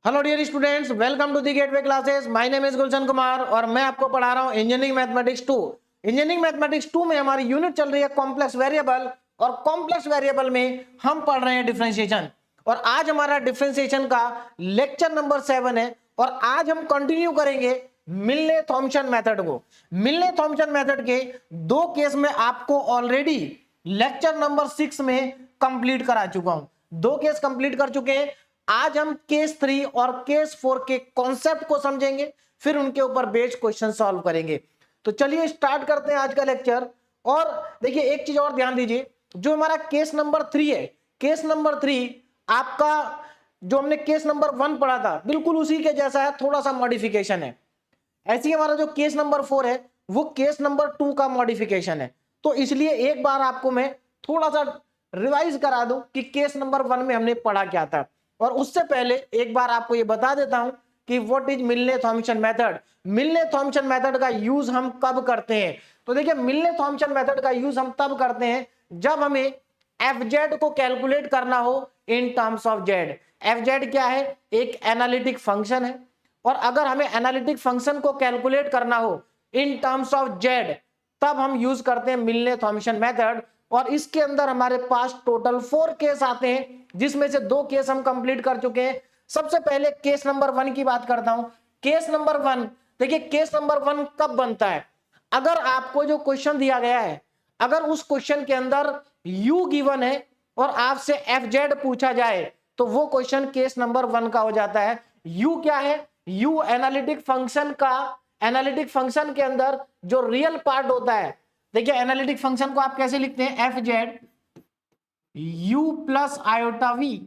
Hello dear students, welcome to the Gateway Classes. My name is Gulshan Kumar और मैं आपको पढ़ा रहा हूं इंजीनियरिंग मैथमेटिक्स 2। इंजीनियरिंग मैथमेटिक्स 2 में हमारी यूनिट चल रही है कॉम्प्लेक्स वेरिएबल, और कॉम्प्लेक्स वेरिएबल में हम पढ़ रहे हैं डिफरेंशिएशन। और आज हमारा डिफरेंशिएशन का लेक्चर नंबर 7 है और आज हम कंटिन्यू करेंगे मिलने थॉम्पसन मेथड को। मिलने थॉम्पसन मेथड के दो केस में आपको ऑलरेडी लेक्चर नंबर 6 में कंप्लीट करा चुका हूं। दो केस कंप्लीट कर चुके हैं। आज हम केस 3 और केस 4 के कॉन्सेप्ट को समझेंगे, फिर उनके ऊपर बेस्ड क्वेश्चन सॉल्व करेंगे। तो चलिए स्टार्ट करते हैं आज का लेक्चर। और देखिए एक चीज और ध्यान दीजिए, जो हमारा केस नंबर 3 है, केस नंबर 3 आपका जो हमने केस नंबर 1 पढ़ा था बिल्कुल उसी के जैसा है, थोड़ा सा मॉडिफिकेशन है। ऐसे ही हमारा जो केस नंबर 4 है वो केस नंबर 2 का मॉडिफिकेशन है। तो इसलिए एक बार आपको मैं थोड़ा सा रिवाइज करा दूं कि केस नंबर 1 में हमने पढ़ा क्या था। और उससे पहले एक बार आपको ये बता देता हूं कि व्हाट इज मिलने थॉम्पसन मेथड। मिलने थॉम्पसन मेथड का यूज हम कब करते हैं? तो देखिए मिलने थॉम्पसन मेथड का यूज हम तब करते हैं जब हमें एफ जेड को कैलकुलेट करना हो इन terms of Z. F Z क्या है? एक एनालिटिक फंक्शन है। और अगर हमें एनालिटिक फंक्शन को कैलकुलेट करना हो इन टर्म्स ऑफ जेड, तब हम यूज करते हैं मिलने थॉम्पसन मेथड। और इसके अंदर हमारे पास टोटल 4 केस आते हैं, जिसमें से 2 केस हम कंप्लीट कर चुके हैं। सबसे पहले केस नंबर 1 की बात करता हूं। केस नंबर 1, देखिए केस नंबर 1 कब बनता है? अगर आपको जो क्वेश्चन दिया गया है, अगर उस क्वेश्चन के अंदर u गिवन है और आपसे एफ जेड पूछा जाए, तो वो क्वेश्चन केस नंबर 1 का हो जाता है। u क्या है? u एनालिटिक फंक्शन का, एनालिटिक फंक्शन के अंदर जो रियल पार्ट होता है। देखिए एनालिटिक फंक्शन को आप कैसे लिखते हैं? F Z u plus iota v।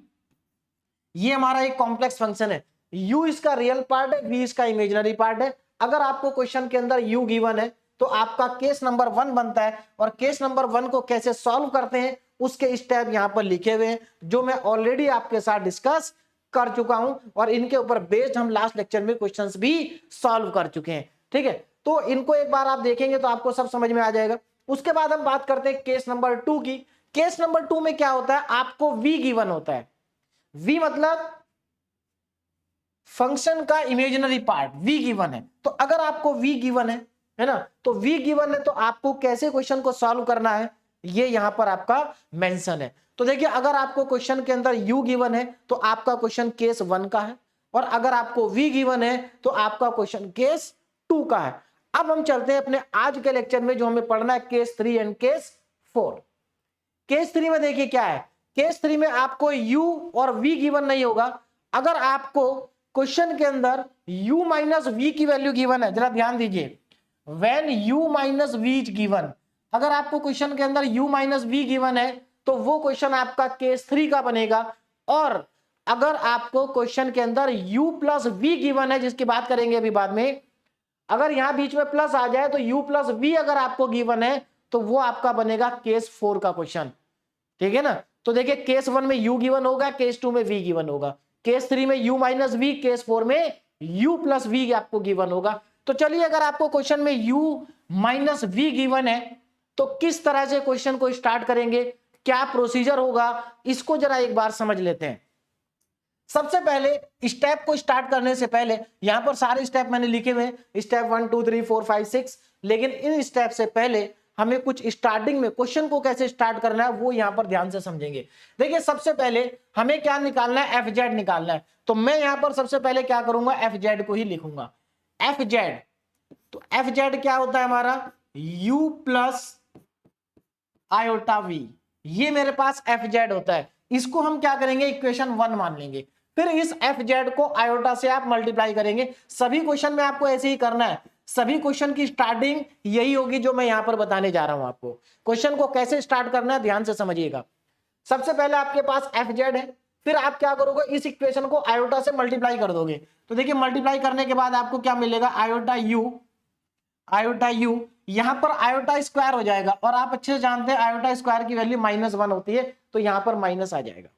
ये हमारा एक कॉम्प्लेक्स फंक्शन है। u इसका रियल पार्ट है, v इसका इमेजिनरी पार्ट है। अगर आपको क्वेश्चन के अंदर u गिवन है तो आपका केस नंबर 1 बनता है। और केस नंबर 1 को कैसे सॉल्व करते हैं उसके स्टेप यहां पर लिखे हुए हैं, जो मैं ऑलरेडी आपके साथ डिस्कस कर चुका हूं। और इनके ऊपर बेस्ड हम लास्ट लेक्चर में क्वेश्चंस भी सॉल्व कर चुके हैं। ठीक है, तो इनको एक बार आप देखेंगे तो आपको सब समझ में आ जाएगा। उसके बाद हम बात करते हैं केस नंबर 2 की। केस नंबर 2 में क्या होता है? आपको v गिवन होता है। v मतलब फंक्शन का इमेजिनरी पार्ट, v गिवन है। तो अगर आपको v गिवन है ना, तो v गिवन है तो आपको कैसे क्वेश्चन को सॉल्व करना है ये यहां पर आपका मेंशन है। तो देखिए अगर आपको क्वेश्चन के अंदर u गिवन है तो आपका क्वेश्चन केस 1 का है, और अगर आपको v गिवन है तो आपका क्वेश्चन केस 2 का है। अब हम चलते हैं अपने आज के लेक्चर में, जो हमें पढ़ना है केस 3 एंड केस 4। केस 3 में देखिए क्या है। केस 3 में आपको u और v गिवन नहीं होगा। अगर आपको क्वेश्चन के अंदर u माइनस v की वैल्यू गिवन है, जरा ध्यान दीजिए, when u minus v is given, अगर आपको क्वेश्चन के अंदर u माइनस v गिवन है तो वो क्वेश्चन आपका केस 3 का बनेगा। और अगर आपको क्वेश्चन के अंदर u प्लस v गिवन है, जिसकी बात करेंगे अभी बाद में, अगर यहां बीच में प्लस आ जाए तो u प्लस v अगर आपको गिवन है तो वो आपका बनेगा केस 4 का क्वेश्चन। ठीक है ना? तो देखिए केस 1 में u गिवन होगा, केस 2 में v गिवन होगा, केस 3 में u माइनस v, केस 4 में u प्लस v आपको गिवन होगा। तो चलिए अगर आपको क्वेश्चन में u माइनस v गिवन है तो किस तरह से क्वेश्चन को स्टार्ट करेंगे, क्या प्रोसीजर होगा, इसको जरा एक बार समझ लेते हैं। सबसे पहले स्टेप को स्टार्ट करने से पहले यहां पर सारे स्टेप मैंने लिखे हुए हैं, स्टेप 1 2 3 4 5 6, लेकिन इन स्टेप से पहले हमें कुछ स्टार्टिंग में क्वेश्चन को कैसे स्टार्ट करना है वो यहां पर ध्यान से समझेंगे। देखिए सबसे पहले हमें क्या निकालना है? एफ जेड निकालना है। तो मैं यहां पर सबसे पहले क्या करूंगा? एफ जेड को ही लिखूंगा। एफ जेड, तो एफ जेड क्या होता है हमारा? u प्लस आयोटा v, ये मेरे पास एफ जेड होता है। इसको हम क्या करेंगे? इक्वेशन 1 मान लेंगे। फिर इस एफ जेड को आयोटा से आप मल्टीप्लाई करेंगे। सभी क्वेश्चन में आपको ऐसे ही करना है। सभी क्वेश्चन की स्टार्टिंग यही होगी जो मैं यहां पर बताने जा रहा हूं आपको। क्वेश्चन को कैसे स्टार्ट करना है ध्यान से समझिएगा। सबसे पहले आपके पास एफ जेड है, फिर आप क्या करोगे? इस इक्वेशन को आयोटा से मल्टीप्लाई कर दोगे। तो देखिए मल्टीप्लाई करने के बाद आपको क्या मिलेगा? आयोटा यू, आयोटा यू, यहां पर आयोटा स्क्वायर हो जाएगा। और आप अच्छे से जानते हैं आयोटा स्क्वायर की वैल्यू -1 होती है, तो यहां पर माइनस आ जाएगा।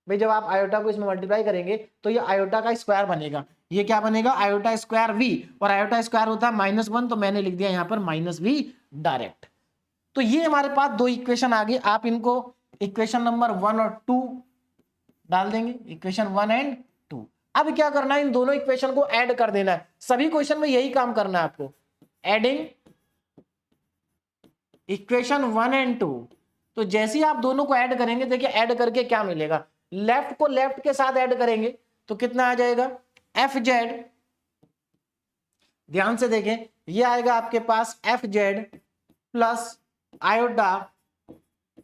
भाई जब आप आयोटा को इसमें मल्टीप्लाई करेंगे तो ये आयोटा का स्क्वायर बनेगा। ये क्या बनेगा? आयोटा स्क्वायर v, और आयोटा स्क्वायर होता है -1, तो मैंने लिख दिया यहाँ पर -v डायरेक्ट। तो ये हमारे पास दो इक्वेशन आ गई। आप इनको इक्वेशन नंबर 1 और 2 डाल देंगे, इक्वेशन 1 एंड 2। अब क्या करना है, इन दोनों इक्वेशन को ऐड कर देना है। सभी क्वेश्चन में यही काम करना है आपको, एडिंग इक्वेशन 1 एंड 2। तो जैसे ही आप दोनों को ऐड करेंगे, देखिए ऐड करके क्या मिलेगा, लेफ्ट को लेफ्ट के साथ ऐड करेंगे तो कितना आ जाएगा, एफ जेड, ध्यान से देखें, ये आएगा आपके पास F Z plus iota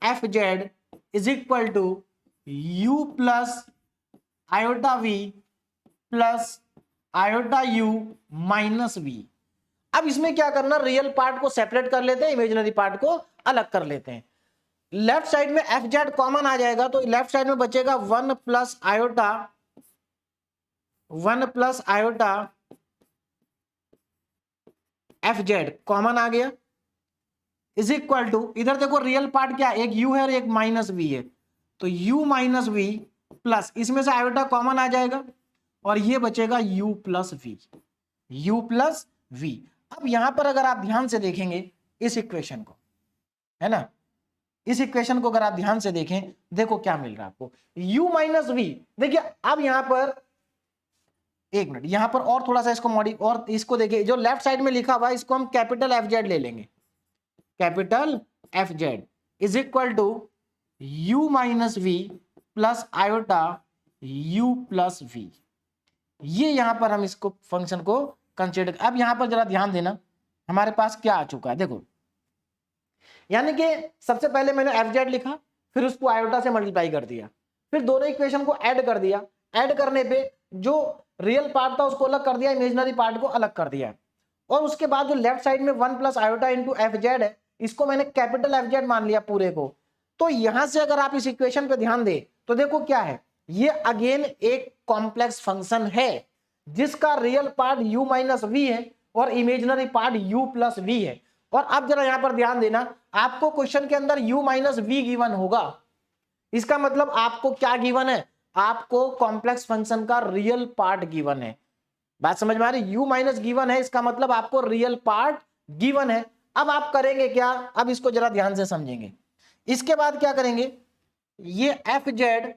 F Z is equal to you plus iota V plus iota U minus V. अब इसमें क्या करना, रियल पार्ट को सेपरेट कर लेते हैं, इमेजिनरी पार्ट को अलग कर लेते हैं। लेफ्ट साइड में एफ जेड कॉमन आ जाएगा तो लेफ्ट साइड में बचेगा 1 plus iota F Z common आ गया, इज इक्वल टू, इधर देखो रियल पार्ट क्या, एक u है और एक माइनस वी है, तो u माइनस वी प्लस, इसमें से आयोटा कॉमन आ जाएगा और ये बचेगा u प्लस वी। अब यहां पर अगर आप ध्यान से देखेंगे इस इक्वेशन को, है ना, इस इक्वेशन को अगर आप ध्यान से देखें, देखो क्या मिल रहा है आपको, u माइनस वी। देखिए अब यहां पर एक मिनट, यहां पर और थोड़ा सा इसको और इसको देखिए, जो लेफ्ट साइड में लिखा हुआ है इसको हम कैपिटल एफ जेड ले लेंगे, capital F Z is equal to u minus V plus iota u plus V. ये यहां पर हम इसको फंक्शन को कंसीडर, अब यहां पर जरा ध्यान देना, हमारे पास क्या आ चुका है, देखो, यानी कि सबसे पहले मैंने एफ जेड लिखा, फिर उसको आयोटा से मल्टीप्लाई कर दिया, फिर दोनों इक्वेशन को ऐड कर दिया, ऐड करने पे जो रियल पार्ट था उसको अलग कर दिया, इमेजिनरी पार्ट को अलग कर दिया, और उसके बाद जो लेफ्ट साइड में 1 plus iota into F Z है, इसको मैंने कैपिटल एफ जेड मान लिया पूरे को। तो यहां से अगर आप इस इक्वेशन पे ध्यान दें तो देखो क्या है, ये अगेन एक कॉम्प्लेक्स फंक्शन है जिसका real part u minus we है और imaginary part u plus we है। और अब जरा यहां पर ध्यान देना, आपको क्वेश्चन के अंदर u माइनस वी गिवन होगा, इसका मतलब आपको क्या गिवन है, आपको कॉम्प्लेक्स फंक्शन का रियल पार्ट गिवन है। बात समझ में आ रही, u माइनस गिवन है, इसका मतलब आपको रियल पार्ट गिवन है। अब आप करेंगे क्या, अब इसको जरा ध्यान से समझेंगे। इसके बाद क्या करेंगे, ये F Z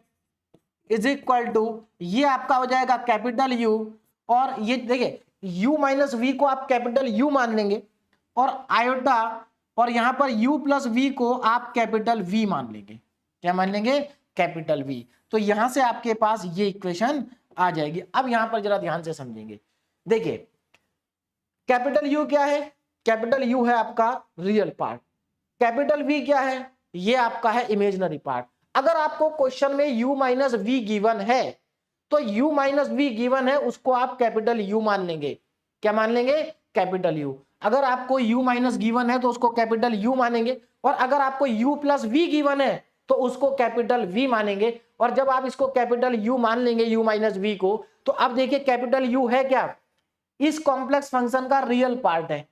is equal to, ये आपका हो जाएगा कैपिटल U, और ये देखिए u माइनस वी को आप कैपिटल U मान लेंगे, और आयोटा और यहां पर u प्लस वी को आप कैपिटल V मान लेंगे। क्या मान लेंगे, कैपिटल V। तो यहां से आपके पास ये इक्वेशन आ जाएगी। अब यहां पर जरा ध्यान से समझेंगे, देखिए कैपिटल U क्या है, कैपिटल U है आपका रियल पार्ट, कैपिटल V क्या है, ये आपका है इमेजिनरी पार्ट। अगर आपको क्वेश्चन में u माइनस वी गिवन है तो u माइनस वी गिवन है उसको आप कैपिटल U मान लेंगे। क्या मान लेंगे, कैपिटल U। अगर आपको u माइनस गिवन है तो उसको कैपिटल U मानेंगे, और अगर आपको u प्लस वी गिवन है तो उसको कैपिटल V मानेंगे। और जब आप इसको कैपिटल U मान लेंगे u माइनस वी को, तो अब देखिए कैपिटल U है क्या, इस कॉम्प्लेक्स फंक्शन का रियल पार्ट है,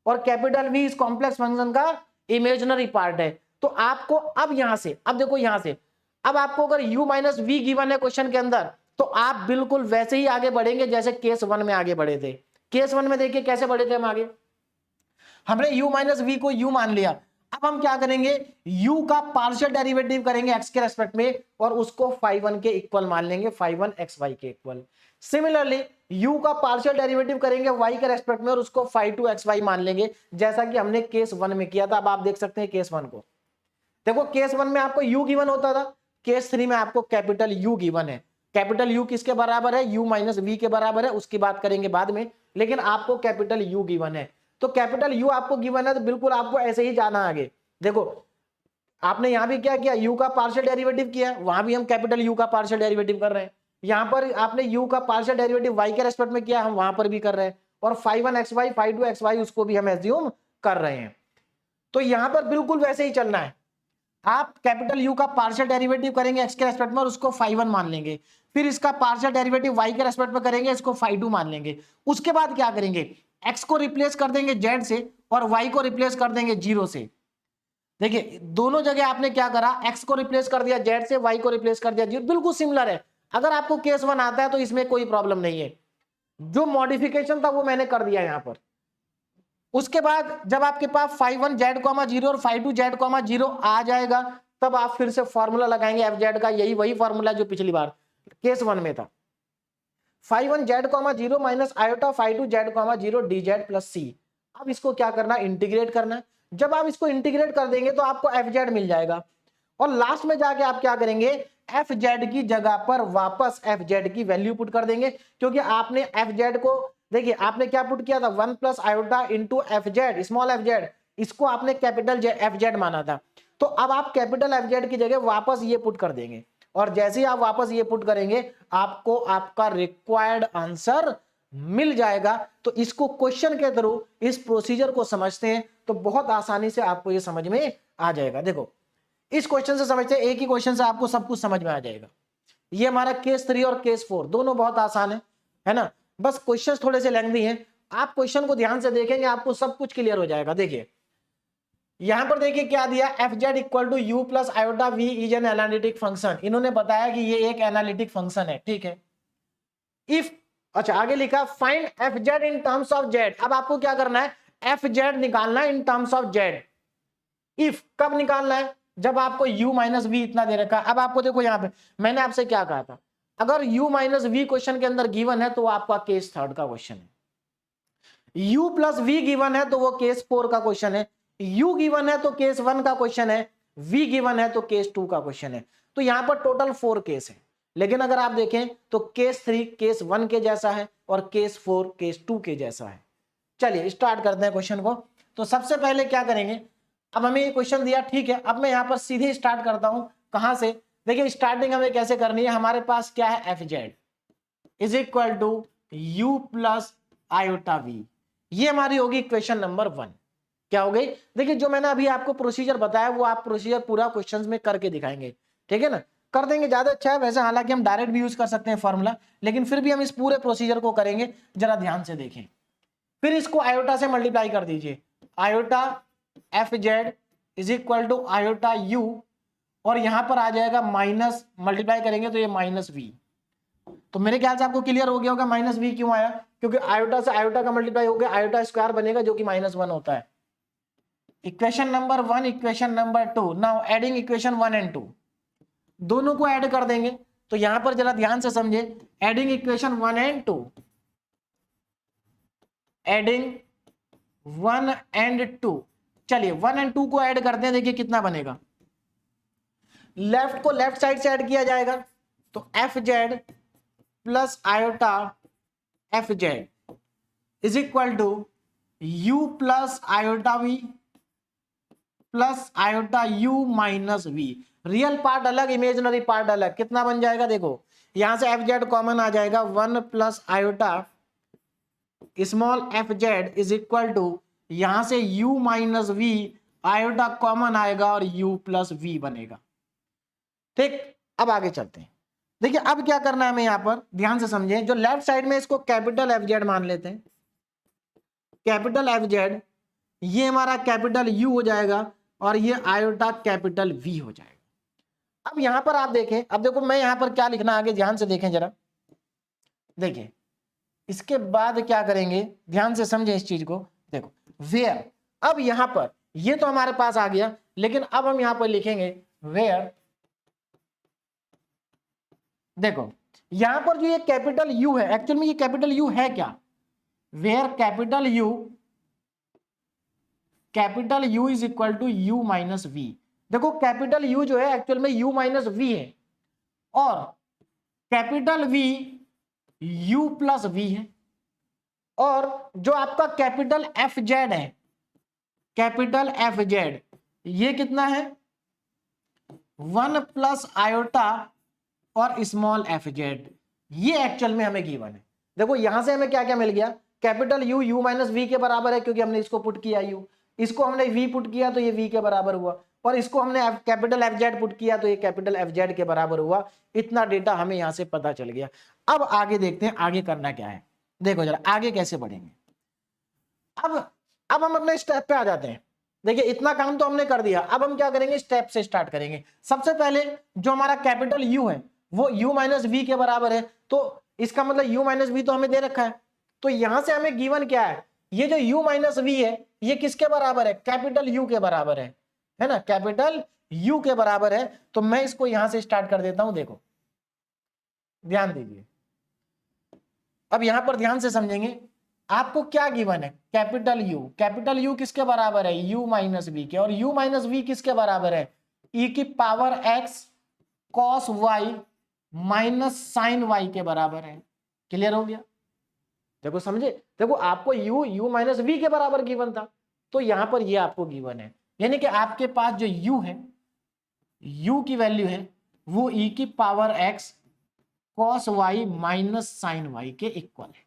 और कैपिटल V इस कॉम्प्लेक्स फंक्शन का इमेजिनरी पार्ट है। तो आपको अब यहां से, अब देखो यहां से, अब आपको अगर u माइनस वी गिवन है क्वेश्चन के अंदर, तो आप बिल्कुल वैसे ही आगे बढ़ेंगे जैसे केस 1 में आगे बढ़े थे। केस 1 में देखिए कैसे बढ़े थे हम आगे, हमने u माइनस वी को u मान लिया। अब हम क्या करेंगे, u का पार्शियल डेरिवेटिव करेंगे x के रेस्पेक्ट में, और उसको φ1 के इक्वल मान लेंगे, φ1 xy के इक्वल। सिमिलरली u का पार्शियल डेरिवेटिव करेंगे y के रेस्पेक्ट में, और उसको φ2 xy मान लेंगे, जैसा कि हमने केस 1 में किया था। अब आप देख सकते हैं केस 1 को, देखो केस 1 में आपको u गिवन होता था, केस 3 में आपको कैपिटल U गिवन है। कैपिटल U किसके बराबर है, u माइनस वी के बराबर है, उसकी बात करेंगे बाद में, लेकिन आपको कैपिटल U गिवन है। तो कैपिटल U आपको गिवन है तो बिल्कुल आपको ऐसे ही जाना आगे। देखो आपने यहां भी क्या किया, u का पार्शियल डेरिवेटिव किया, वहां भी हम कैपिटल U का पार्शियल डेरिवेटिव कर रहे हैं। यहां पर आपने u का पार्शियल डेरिवेटिव y के रेस्पेक्ट में किया, हम वहां पर भी कर रहे हैं, और φ1 xy φ2 xy उसको भी हम एज्यूम कर रहे हैं। तो यहां पर बिल्कुल वैसे ही चलना है, आप कैपिटल U का पार्शियल डेरिवेटिव करेंगे x के रेस्पेक्ट में और उसको φ1 मान लेंगे, फिर इसका पार्शियल डेरिवेटिव y के रेस्पेक्ट में करेंगे, इसको φ2 मान लेंगे। उसके बाद क्या करेंगे, x को रिप्लेस कर देंगे z से और y को रिप्लेस कर देंगे 0 से। देखिए दोनों जगह आपने क्या करा, x को रिप्लेस कर दिया z से, y को रिप्लेस कर दिया 0, बिल्कुल सिमिलर है। अगर आपको केस 1 आता है तो इसमें कोई प्रॉब्लम नहीं है, जो मॉडिफिकेशन था वो मैंने कर दिया यहां पर। उसके बाद जब आपके पास φ1 z, 0 और φ2 z, 0 आ जाएगा, तब आप फिर से फॉर्मूला लगाएंगे एफ जेड का, यही वही फॉर्मूला जो पिछली बार केस 1 में था। Phi one Z comma zero minus iota phi two Z comma zero D Z plus C. अब इसको क्या करना है, इंटीग्रेट करना है। जब आप इसको इंटीग्रेट कर देंगे तो आपको एफ जेड मिल जाएगा, और लास्ट में जाके आप क्या करेंगे, एफ जेड की जगह पर वापस एफ जेड की वैल्यू पुट कर देंगे, क्योंकि आपने एफ जेड को देखिए आपने क्या पुट किया था, one plus iota into F Z small F Z, इसको आपने कैपिटल एफ जेड माना था। तो अब आप कैपिटल एफ जेड की जगह वापस ये पुट कर देंगे, और जैसे ही आप वापस ये पुट करेंगे आपको आपका रिक्वायर्ड आंसर मिल जाएगा। तो इसको क्वेश्चन के थ्रू इस प्रोसीजर को समझते हैं तो बहुत आसानी से आपको ये समझ में आ जाएगा। देखो इस क्वेश्चन से समझते हैं, एक ही क्वेश्चन से आपको सब कुछ समझ में आ जाएगा। ये हमारा केस 3 और केस 4 दोनों बहुत आसान है ना, बस क्वेश्चन थोड़े से लेंथी हैं। आप क्वेश्चन को ध्यान से देखेंगे आपको सब कुछ क्लियर हो जाएगा। देखिए यहां पर देखिए क्या दिया, F Z equal to you plus iota V is an analytic function. इन्होंने बताया कि ये एक एनालिटिक फंक्शन है, ठीक है। इफ अच्छा आगे लिखा find f z in terms of Z. अब आपको क्या करना है, एफ जेड निकालना है इन टर्म्स ऑफ जेड। इफ कब निकालना है, जब आपको u माइनस वी इतना दे रखा है। अब आपको देखो यहां पे मैंने आपसे क्या कहा था, अगर u माइनस वी क्वेश्चन के अंदर गिवन है तो वो आपका केस 3 का क्वेश्चन है। u प्लस वी गिवन है तो वो केस 4 का क्वेश्चन है। u गिवन है तो केस 1 का क्वेश्चन है, v गिवन है तो केस 2 का क्वेश्चन है। तो यहां पर टोटल 4 केस है, लेकिन अगर आप देखें तो केस 3 केस 1 के जैसा है और केस 4 केस 2 के जैसा है। चलिए स्टार्ट करते हैं क्वेश्चन को। तो सबसे पहले क्या करेंगे, अब हमें ये क्वेश्चन दिया, ठीक है। अब मैं यहां पर सीधे स्टार्ट करता हूं, कहां से, देखिए स्टार्टिंग हमें कैसे करनी है। हमारे पास क्या है, F Z is equal to you plus iota V, ये हमारी होगी इक्वेशन नंबर 1। क्या हो गई, देखिए जो मैंने अभी आपको प्रोसीजर बताया वो आप प्रोसीजर पूरा क्वेश्चंस में करके दिखाएंगे, ठीक है ना, कर देंगे ज्यादा अच्छा है। वैसे हालांकि हम डायरेक्ट भी यूज कर सकते हैं फॉर्मूला, लेकिन फिर भी हम इस पूरे प्रोसीजर को करेंगे, जरा ध्यान से देखें। फिर इसको आयोटा से मल्टीप्लाई कर दीजिए, iota F Z is equal to iota U, और यहां पर आ जाएगा माइनस, मल्टीप्लाई करेंगे तो ये माइनस वी। तो मेरे ख्याल से आपको क्लियर हो गया होगा माइनस वी क्यों आया, क्योंकि आयोटा से आयोटा का मल्टीप्लाई हो गया, आयोटा स्क्वायर बनेगा जो कि -1 होता है। Equation number 1 equation number 2, now adding equation 1 and 2, दोनों को ऐड कर देंगे। तो यहां पर जरा ध्यान से समझे, adding equation 1 and 2, adding 1 and 2, चलिए 1 एंड 2 को ऐड करते हैं, देखिए कितना बनेगा। लेफ्ट को लेफ्ट साइड से ऐड किया जाएगा, तो F Z plus iota F Z is equal to you plus iota V plus iota U minus V. Real part अलग, इमेजिनरी पार्ट अलग, कितना बन जाएगा, देखो यहां से एफ जेड कॉमन आ जाएगा, 1 plus iota small F Z is equal to, यहां से u minus V, iota common आएगा और u प्लस वी बनेगा, ठीक। अब आगे चलते हैं, देखिए अब क्या करना है हमें, यहां पर ध्यान से समझें, जो लेफ्ट साइड में इसको कैपिटल एफ जेड मान लेते हैं, कैपिटल एफ जेड, ये हमारा कैपिटल u हो जाएगा और ये आयोटा कैपिटल v हो जाएगा। अब यहां पर आप देखें, अब देखो मैं यहां पर क्या लिखना आगे ध्यान से देखें जरा, देखिए इसके बाद क्या करेंगे, ध्यान से समझें इस चीज को, देखो वेयर। अब यहां पर ये तो हमारे पास आ गया, लेकिन अब हम यहां पर लिखेंगे वेयर, देखो यहां पर जो ये कैपिटल U है, एक्चुअल में ये कैपिटल U है क्या, where capital U is equal to U minus V. देखो कैपिटल U जो है एक्चुअल में U माइनस वी है, और capital V U plus we है, और जो आपका कैपिटल एफ जेड है, कैपिटल एफ जेड, ये कितना है, 1 प्लस आयोटा और स्मॉल एफ जेड, ये एक्चुअल में हमें गिवन है। देखो यहां से हमें क्या क्या मिल गया, capital U you minus V के बराबर है, क्योंकि हमने इसको पुट किया यू, इसको हमने वी पुट किया तो ये वी के बराबर हुआ, और इसको हमने कैपिटल एफ जेड पुट किया तो ये कैपिटल एफ जेड के बराबर हुआ। इतना डेटा हमें यहां से पता चल गया। अब आगे देखते हैं आगे करना क्या है, देखो जरा आगे कैसे बढ़ेंगे। अब हम अपने स्टेप पे आ जाते हैं। देखिए इतना काम तो हमने कर दिया, अब हम क्या करेंगे, स्टेप से स्टार्ट करेंगे। सबसे पहले जो हमारा कैपिटल यू है वो u माइनस वी के बराबर है, तो इसका मतलब u माइनस वी तो हमें दे रखा है, तो यहां से हमें गिवन क्या है, ये जो u माइनस वी है ये किसके बराबर है, कैपिटल U के बराबर है ना, कैपिटल U के बराबर है। तो मैं इसको यहां से स्टार्ट कर देता हूं, देखो ध्यान दीजिए, अब यहां पर ध्यान से समझेंगे, आपको क्या गिवन है, कैपिटल यू किसके बराबर है, u माइनस वी के, और u माइनस वी किसके बराबर है, e की power x cos y minus sine y के बराबर है। क्लियर हो गया? देखो समझे, देखो आपको u माइनस वी के बराबर गिवन था, तो यहां पर ये आपको गिवन है, यानी कि आपके पास जो u है, u की वैल्यू है वो e की power x cos y minus sine y के इक्वल है।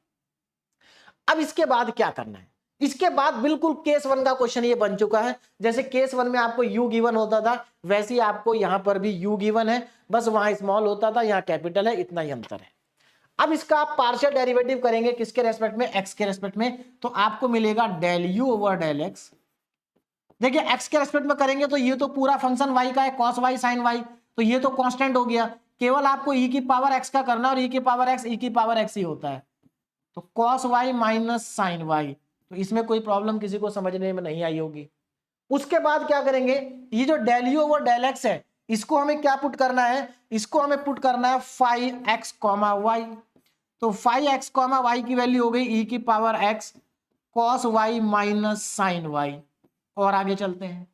अब इसके बाद क्या करना है, इसके बाद बिल्कुल केस वन का क्वेश्चन ये बन चुका है। जैसे केस वन में आपको u गिवन होता था, वैसे ही आपको यहां पर भी u गिवन है, बस वहां स्मॉल होता था, यहां कैपिटल है, इतना ही अंतर है। अब इसका आप पार्शियल डेरिवेटिव करेंगे किसके रेस्पेक्ट में, x के रेस्पेक्ट में, तो आपको मिलेगा del u over del x। देखिए x के रेस्पेक्ट में करेंगे तो ये तो पूरा फंक्शन y का है, cos y sin y, तो ये तो कांस्टेंट हो गया, केवल आपको e की पावर x का करना, और e की पावर x e की पावर x ही होता है, तो cos y minus sine y, तो इसमें कोई प्रॉब्लम किसी को समझने में नहीं आई होगी। उसके बाद क्या करेंगे, ये जो del you over del x है, इसको हमें क्या पुट करना है, इसको हमें पुट करना है 5x, y, तो 5x, y की वैल्यू हो गई e की power x cos y minus sine y। और आगे चलते हैं,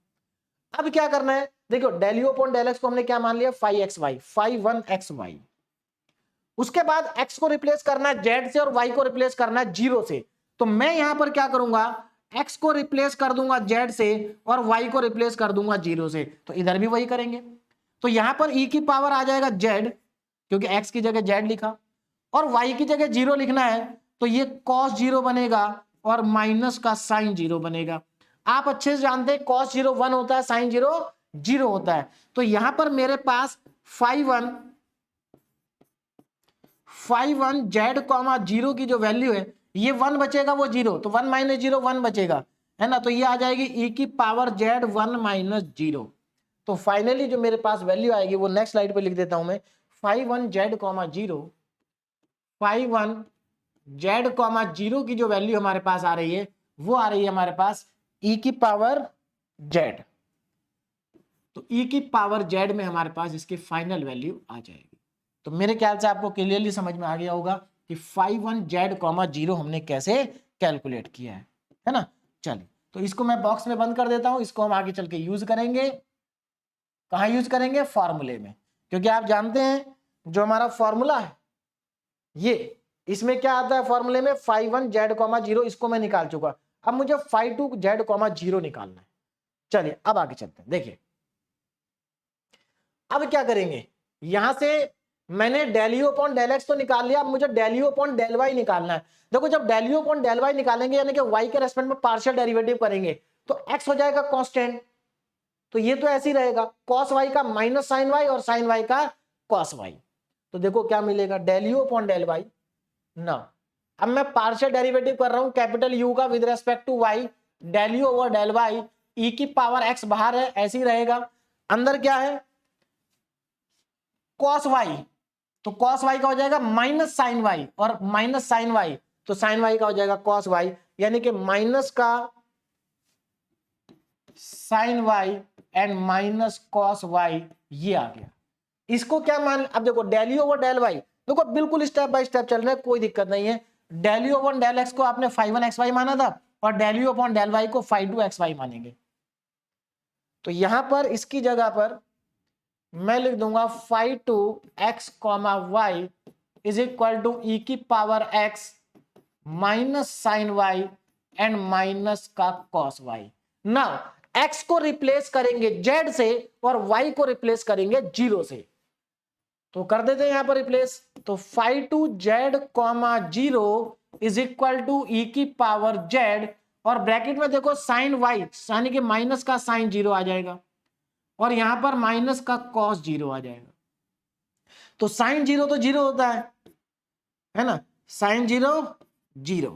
अब क्या करना है, देखो del you upon del x को हमने क्या मान लिया, 5xy, 51xy। उसके बाद x को रिप्लेस करना है z से और y को रिप्लेस करना है 0 से, तो मैं यहां पर क्या करूंगा, x को रिप्लेस कर दूंगा z से और y को रिप्लेस कर दूंगा 0 से, तो इधर भी वही करेंगे, तो यहां पर e की पावर आ जाएगा z, क्योंकि x की जगह z लिखा, और y की जगह 0 लिखना है, तो ये cos 0 बनेगा और माइनस का साइन 0 बनेगा। आप अच्छे से जानते हैं cos 0 1 होता है, साइन 0 0 होता है, तो यहां पर मेरे पास 51 z कॉमा 0 की जो वैल्यू है, ये 1 बचेगा वो 0, तो 1 माइनस 0 1 बचेगा, है ना, तो ये आ जाएगी e की पावर z 1 माइनस 0। तो फाइनली जो मेरे पास वैल्यू आएगी वो नेक्स्ट स्लाइड पे लिख देता हूं मैं, 51 z कॉमा 0, 51 z कॉमा 0 की जो वैल्यू हमारे पास आ रही है वो आ रही है हमारे पास e की पावर z, तो e की पावर z में हमारे पास इसकी फाइनल वैल्यू आ जाएगी। तो मेरे ख्याल से आपको क्लियरली समझ में आ गया होगा कि 51 z कॉमा 0 हमने कैसे कैलकुलेट किया है ना। चलिए, तो इसको मैं बॉक्स में बंद कर देता हूं, इसको हम आगे चल के यूज करेंगे, कहां यूज करेंगे, फॉर्मूले में, क्योंकि आप जानते हैं जो हमारा फॉर्मूला है ये, इसमें क्या आता है फॉर्मूले में, 51 z कॉमा 0, इसको मैं निकाल चुका, अब मुझे 52 z कॉमा 0 निकालना है। चलिए अब आगे चलते हैं, देखिए अब क्या करेंगे, यहां से मैंने del you upon del x तो निकाल लिया, अब मुझे del you upon del y निकालना है। देखो जब del you upon del y निकालेंगे, यानी कि वाई के रेस्पेक्ट में पार्शियल डेरिवेटिव करेंगे, तो एक्स हो जाएगा कांस्टेंट, तो ये तो ऐसे ही रहेगा, कॉस वाई का माइनस साइन वाई और साइन वाई का कॉस वाई, तो देखो क्या मिलेगा, del you upon del Y ना, अब मैं पार्शियल डेरिवेटिव कर रहा हूं कैपिटल यू का with respect to Y, del you over del Y, E की पावर एक्स बाहर है ऐसे ही रहेगा, अंदर क्या है कॉस वाई, तो कॉस वाई का हो जाएगा माइनस साइन वाई, और माइनस साइन वाई तो साइन वाई का हो जाएगा कॉस वाई, यानी कि माइनस का sine Y and minus cos y, ये आ गया। इसको क्या मान, अब देखो del you over del y, देखो बिल्कुल स्टेप बाय स्टेप चल रहे हैं, कोई दिक्कत नहीं है। Del you over del x को आपने 51xy माना था, और del you upon del y को 52xy मानेंगे, तो यहां पर इसकी जगह पर मैं लिख दूंगा 52x comma Y is equal to E की power x minus sine Y and minus का कॉस वाई। नाउ x को रिप्लेस करेंगे z से और y को रिप्लेस करेंगे 0 से, तो कर देते हैं यहां पर रिप्लेस, तो 52z comma 0 is equal to E की पावर z, और ब्रैकेट में देखो साइन वाई यानी कि माइनस का साइन 0 आ जाएगा, और यहां पर माइनस का कॉस 0 आ जाएगा, तो साइन 0 तो 0 होता है ना, साइन 0 0,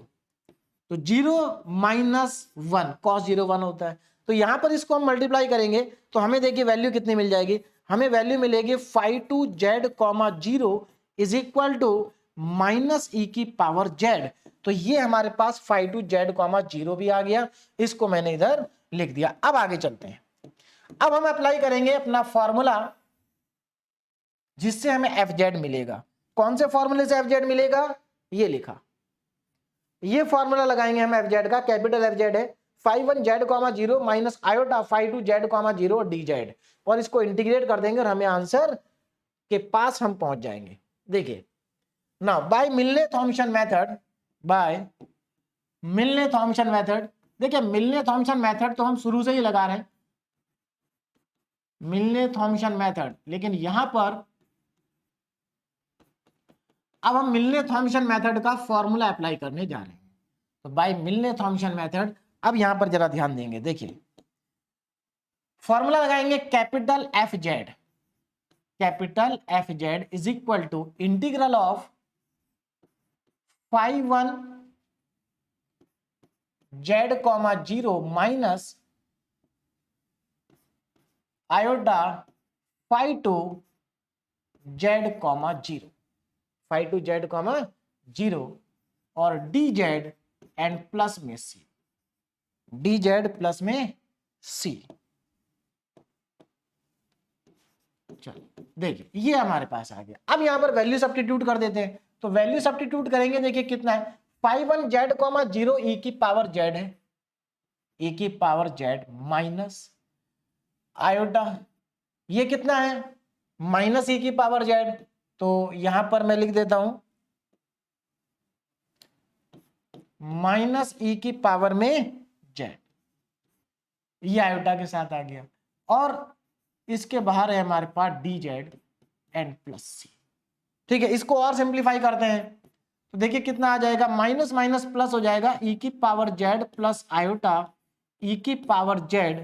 तो 0 माइनस 1 कॉस 0 1 होता है, तो यहां पर इसको हम मल्टीप्लाई करेंगे तो हमें देखिए वैल्यू कितनी मिल जाएगी, हमें वैल्यू मिलेगी 52z comma 0 is equal to minus E की पावर z, तो ये हमारे पास 52z कॉमा 0 भी आ गया, इसको मैंने इधर लिख दिया। अब आगे चलते हैं, अब हम अप्लाई करेंगे अपना फॉर्मूला जिससे हमें एफ जेड मिलेगा। कौन से फॉर्मूले से एफ जेड मिलेगा, ये लिखा, ये फॉर्मूला लगाएंगे हम एफ जेड का, कैपिटल एफ जेड है φ1 Z comma 0 minus iota φ2 Z comma 0 D Z, और इसको इंटीग्रेट कर देंगे और हमें आंसर के पास हम पहुंच जाएंगे। देखिए ना, बाय मिलने थॉम्सन मेथड, बाय मिलने थॉम्सन मेथड, देखिए मिलने थॉम्सन मेथड तो हम शुरू से ही लगा रहे हैं, मिलने थॉम्सन मेथड, लेकिन यहां पर अब हम मिलने थॉम्सन मेथड का फॉर्मूला अप्लाई करने जा रहे हैं। तो बाय मिलने थॉम्सन मेथड, अब यहां पर जरा ध्यान देंगे, देखिए फॉर्मूला लगाएंगे capital F Z, capital F Z is equal to integral of φ1 Z comma 0 minus iota φ2 Z comma 0, φ2 Z comma 0 और डी जेड एंड प्लस में सी, डी जेड प्लस में सी। चलो देखिए ये हमारे पास आ गया। अब यहां पर वैल्यू सब्स्टिट्यूट कर देते हैं, तो वैल्यू सब्स्टिट्यूट करेंगे, देखिए कितना है φ1 जेड कॉमा 0 ई की पावर जेड है, ई की पावर जेड माइनस आयोटा, ये कितना है माइनस ई की पावर जेड, तो यहां पर मैं लिख देता हूं माइनस ई की पावर में जेड, ये आयोटा के साथ आ गया, और इसके बाहर है हमारे पास D Z and plus C. ठीक है, इसको और सिंप्लीफाई करते हैं, तो देखिए कितना आ जाएगा, माइनस माइनस प्लस हो जाएगा, ई की power Z plus iota E की power Z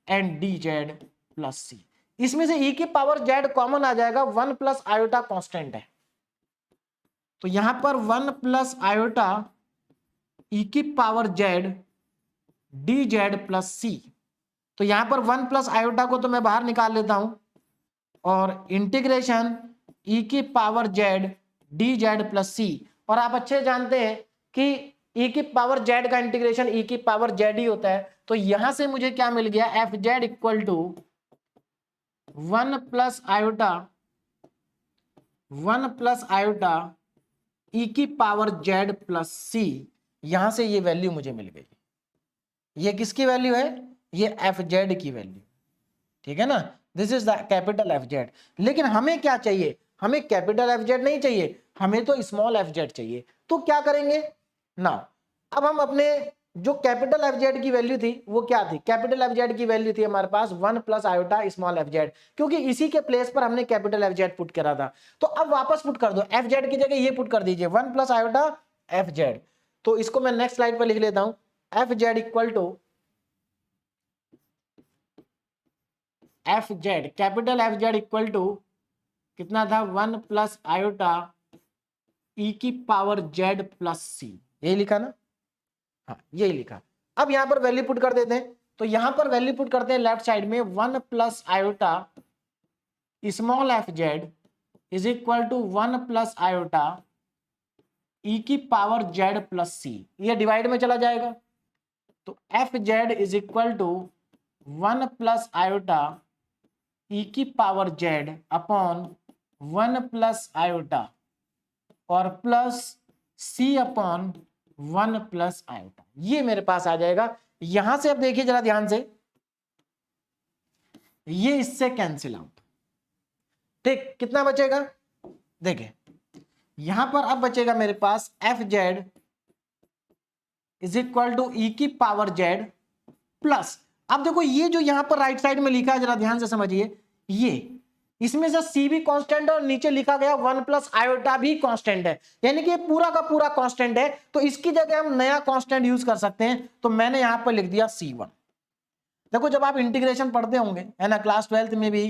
and D Z plus C. इसमें से ई की पावर जेड कॉमन आ जाएगा, 1 प्लस आयोटा कांस्टेंट है, तो यहां पर 1 प्लस आयोटा ई की power Z D Z plus C, तो यहां पर 1 प्लस आयोटा को तो मैं बाहर निकाल लेता हूं, और इंटीग्रेशन ई की power Z D Z plus C, और आप अच्छे जानते हैं कि ई की पावर जेड का इंटीग्रेशन ई की पावर जेड ही होता है, तो यहां से मुझे क्या मिल गया, F Z equal to 1 plus iota, 1 plus iota E की पावर जेड प्लस सी, यहां से ये वैल्यू मुझे मिल गई। ये किसकी वैल्यू है, ये एफ जेड की वैल्यू, ठीक है ना, this is the capital F Z. लेकिन हमें क्या चाहिए, हमें कैपिटल एफ जेड नहीं चाहिए, हमें तो स्मॉल एफ जेड चाहिए। तो क्या करेंगे ना, अब हम अपने जो कैपिटल एफ जेड की वैल्यू थी वो क्या थी, कैपिटल एफ जेड की वैल्यू थी हमारे पास 1 plus iota small F Z, क्योंकि इसी के प्लेस पर हमने कैपिटल एफ जेड पुट करा था। तो अब वापस पुट कर दो, एफ जेड की जगह ये पुट कर दीजिए 1 प्लस आयोटा एफ जेड। तो इसको मैं नेक्स्ट स्लाइड पर लिख लेता हूं, f Z equal to f Z, capital F Z equal to कितना था, 1 प्लस आयोटा ई की पावर जेड प्लस सी, यही लिखा ना, हाँ यही लिखा। अब यहां पर वैल्यू पुट कर देते हैं, तो यहां पर वैल्यू पुट करते हैं लेफ्ट साइड में, 1 plus iota small F Z is equal to 1 plus iota E की पावर जेड प्लस सी, ये डिवाइड में चला जाएगा, तो F Z is equal to 1 plus iota E की power Z upon 1 plus iota और plus सी upon 1 plus iota, ये मेरे पास आ जाएगा। यहां से अब देखिए जरा ध्यान से, ये इससे कैंसिल आउट, ठीक, कितना बचेगा, देखिए यहां पर अब बचेगा मेरे पास F Z is equal to E की पावर जेड प्लस, अब देखो ये जो यहां पर राइट साइड में लिखा है जरा ध्यान से समझिए, ये इसमें से सी भी कांस्टेंट है और नीचे लिखा गया 1 प्लस आयोटा भी कांस्टेंट है, यानी कि पूरा का पूरा कांस्टेंट है, तो इसकी जगह हम नया कांस्टेंट यूज कर सकते हैं, तो मैंने यहां पर लिख दिया C1। देखो जब आप इंटीग्रेशन पढ़ते होंगे है ना, क्लास 12th में भी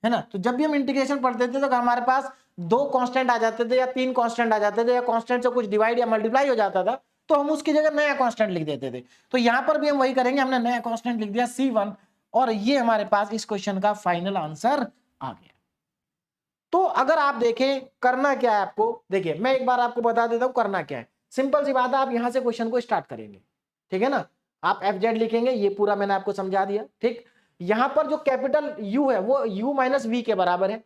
है ना, तो जब भी हम इंटीग्रेशन पढ़ते थे तो हमारे पास 2 कांस्टेंट आ जाते थे या 3 कांस्टेंट आ जाते थे, या कांस्टेंट से कुछ डिवाइड या मल्टीप्लाई हो जाता था, तो हम उसकी जगह नया कांस्टेंट लिख देते थे। तो यहां पर भी हम वही करेंगे, हमने नया कांस्टेंट लिख दिया C1, और ये हमारे पास इस क्वेश्चन का फाइनल आंसर आ गया। तो अगर आप देखें करना क्या है आपको, देखिए मैं एक बार आपको बता देता हूं करना क्या है, सिंपल सी बात है, आप यहां से क्वेश्चन को स्टार्ट करेंगे, ठीक है ना, आप एफ जेड लिखेंगे, ये पूरा मैंने आपको समझा दिया, ठीक। यहां पर जो कैपिटल यू है वो यू माइनस वी के बराबर है,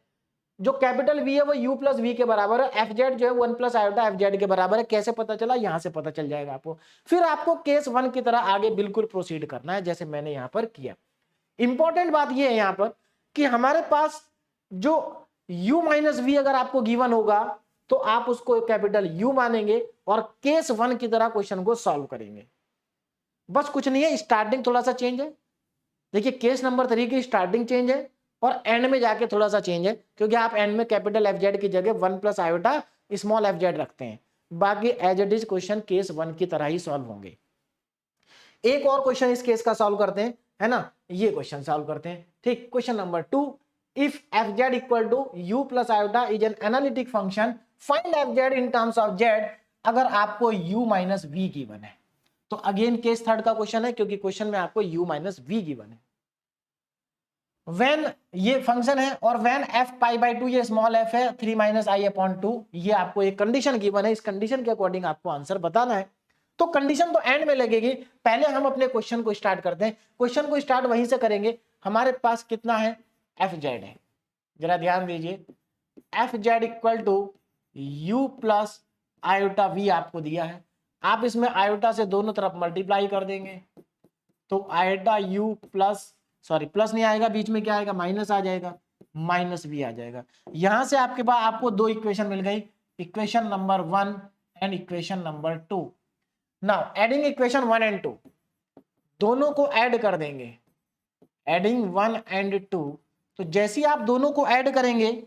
जो कैपिटल वी है वो u प्लस वी के बराबर है, एफ जेड जो है 1 प्लस आयोटा एफ जेड के बराबर है। कैसे पता चला, यहां से पता चल जाएगा आपको। फिर आपको केस 1 की तरह आगे बिल्कुल प्रोसीड करना है जैसे मैंने यहां पर किया। इंपॉर्टेंट बात यह है यहां पर कि हमारे पास जो u माइनस वी अगर आपको गिवन होगा तो आप उसको कैपिटल U मानेंगे और केस 1 की तरह क्वेश्चन को सॉल्व करेंगे। बस कुछ नहीं है, स्टार्टिंग थोड़ा सा चेंज है। देखिए केस नंबर 3 की स्टार्टिंग चेंज है और एंड में जाके थोड़ा सा चेंज है, क्योंकि आप एंड में कैपिटल एफ जेड की जगह 1 plus iota small F z रखते हैं। बाकी as it is question case 1 की तरह ही सॉल्व होंगे। एक और क्वेश्चन इस केस का सॉल्व करते हैं, है ना, ये क्वेश्चन सॉल्व करते हैं। ठीक, question number 2, if f Z equal to you plus iota is an analytic function, find f z in terms of z अगर आपको u माइनस वी गिवन है। तो अगेन केस थर्ड का क्वेश्चन है, क्योंकि क्वेश्चन में आपको u माइनस वी गिवन है। व्हेन ये फंक्शन है और व्हेन एफ पाई बाई 2 ये स्मॉल एफ है 3 माइनस आई अपॉन 2, ये आपको एक कंडीशन गिवन है। इस कंडीशन के अकॉर्डिंग आपको आंसर बताना है। तो कंडीशन तो एंड में लगेगी, पहले हम अपने क्वेश्चन को स्टार्ट करते हैं। क्वेश्चन को स्टार्ट वहीं से करेंगे। हमारे पास कितना है, एफ जेड है, जरा ध्यान दीजिए। F Z equal to you plus iota v आपको दिया है। आप इसमें आयोटा से दोनों तरफ मल्टीप्लाई कर देंगे, तो iota you plus, sorry plus नहीं आएगा, बीच में क्या आएगा, माइनस आ जाएगा, माइनस वी आ जाएगा। यहां से आपके पास आपको दो इक्वेशन मिल गई, equation number 1 and equation number 2। Now adding equation 1 and 2, दोनों को ऐड कर देंगे, एडिंग 1 एंड 2। तो जैसे ही आप दोनों को ऐड करेंगे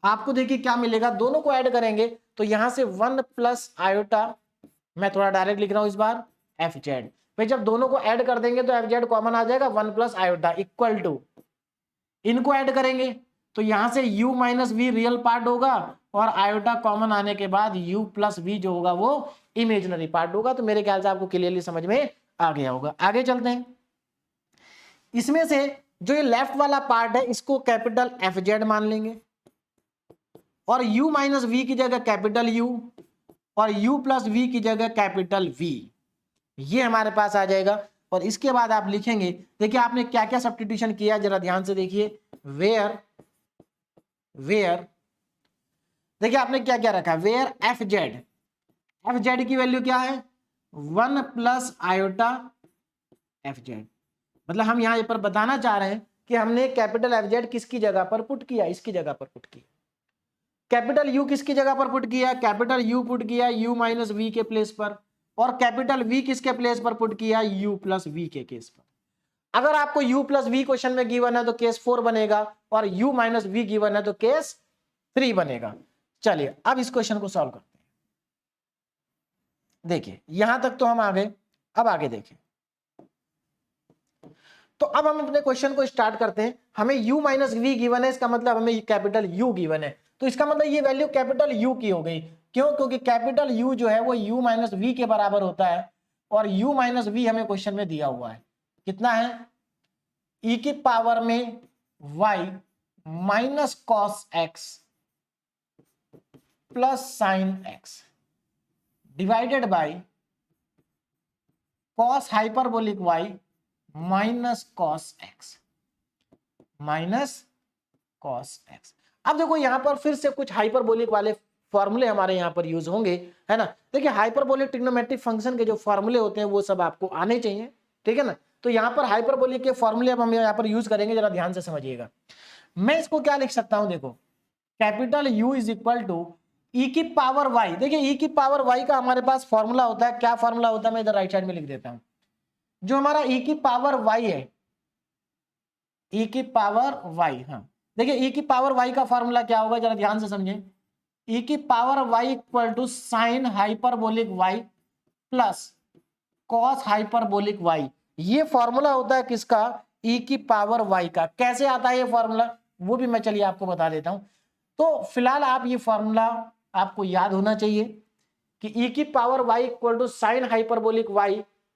आपको देखिए क्या मिलेगा, दोनों को ऐड करेंगे तो यहां से 1 प्लस आयोटा, मैं थोड़ा डायरेक्ट लिख रहा हूं इस बार, एफ जेड। भाई जब दोनों को ऐड कर देंगे तो एफ जेड कॉमन आ जाएगा, 1 प्लस आयोटा इक्वल टू, इनको ऐड करेंगे तो यहां से u minus V real part होगा और आयोटा कॉमन आने के बाद u प्लस वी जो होगा वो इमेजिनरी पार्ट होगा। तो मेरे ख्याल से आपको क्लियरली समझ में आ गया होगा। आगे चलते हैं। इसमें से जो ये लेफ्ट वाला पार्ट है इसको कैपिटल एफ जेड मान लेंगे और u माइनस वी की जगह कैपिटल U और u प्लस वी की जगह कैपिटल V, ये हमारे पास आ जाएगा। और इसके बाद आप लिखेंगे, देखिए आपने क्या क्या सब्स्टिट्यूशन किया, जरा ध्यान से देखिए। वेयर देखिए आपने क्या क्या रखा, वेयर एफ जेड की वैल्यू क्या है, 1 प्लस आयोटा एफ जेड। मतलब हम यहां पर बताना चाह रहे हैं कि हमने कैपिटल एफ जेड किसकी जगह पर पुट किया, इसकी जगह पर पुट किया। कैपिटल यू किसकी जगह पर पुट किया, कैपिटल यू पुट किया u माइनस वी के प्लेस पर, और कैपिटल V किसके प्लेस पर पुट किया, u प्लस वी के केस पर। अगर आपको u प्लस वी क्वेश्चन में गिवन है तो केस 4 बनेगा और u माइनस वी गिवन है तो केस 3 बनेगा। चलिए अब इस क्वेश्चन को सॉल्व करते हैं। देखिए यहां तक तो हम आ गए, अब आगे देखें। तो अब हम अपने क्वेश्चन को स्टार्ट करते हैं। हमें u माइनस वी गिवन है, इसका मतलब हमें कैपिटल U गिवन है, तो इसका मतलब ये वैल्यू कैपिटल U की हो गई। क्यों, क्योंकि कैपिटल U जो है वो u माइनस वी के बराबर होता है और u माइनस वी हमें क्वेश्चन में दिया हुआ है, कितना है, e की पावर में y minus cos x plus sine x divided by cos hyperbolic y minus cos x अब देखो यहां पर फिर से कुछ हाइपरबोलिक वाले फॉर्मूले हमारे यहां पर यूज होंगे, है ना। देखिए हाइपरबोलिक ट्रिग्नोमेट्रिक फंक्शन के जो फॉर्मूले होते हैं वो सब आपको आने चाहिए, ठीक है ना। तो यहां पर हाइपरबोलिक के फॉर्मूले अब हम यहां पर यूज करेंगे, जरा ध्यान से समझिएगा। मैं इसको क्या लिख सकता हूं, देखो capital U is equal to e की पावर y। देखिए e की पावर y का हमारे पास फॉर्मूला होता है, क्या फॉर्मूला होता है, मैं इधर राइट साइड में लिख देता हूं। जो हमारा e की पावर y है, e की पावर y, हाँ देखिए e की पावर y का फॉर्मूला क्या होगा, जरा ध्यान से समझें। e की power y equal to sine hyperbolic y plus cos hyperbolic y। ये फॉर्मूला होता है किसका, e की पावर y का। कैसे आता है ये फॉर्मूला, वो भी मैं चलिए आपको बता देता हूं। तो फिलहाल आप ये फॉर्मूला आपको याद होना चाहिए कि e की power y equal to sine hyperbolic y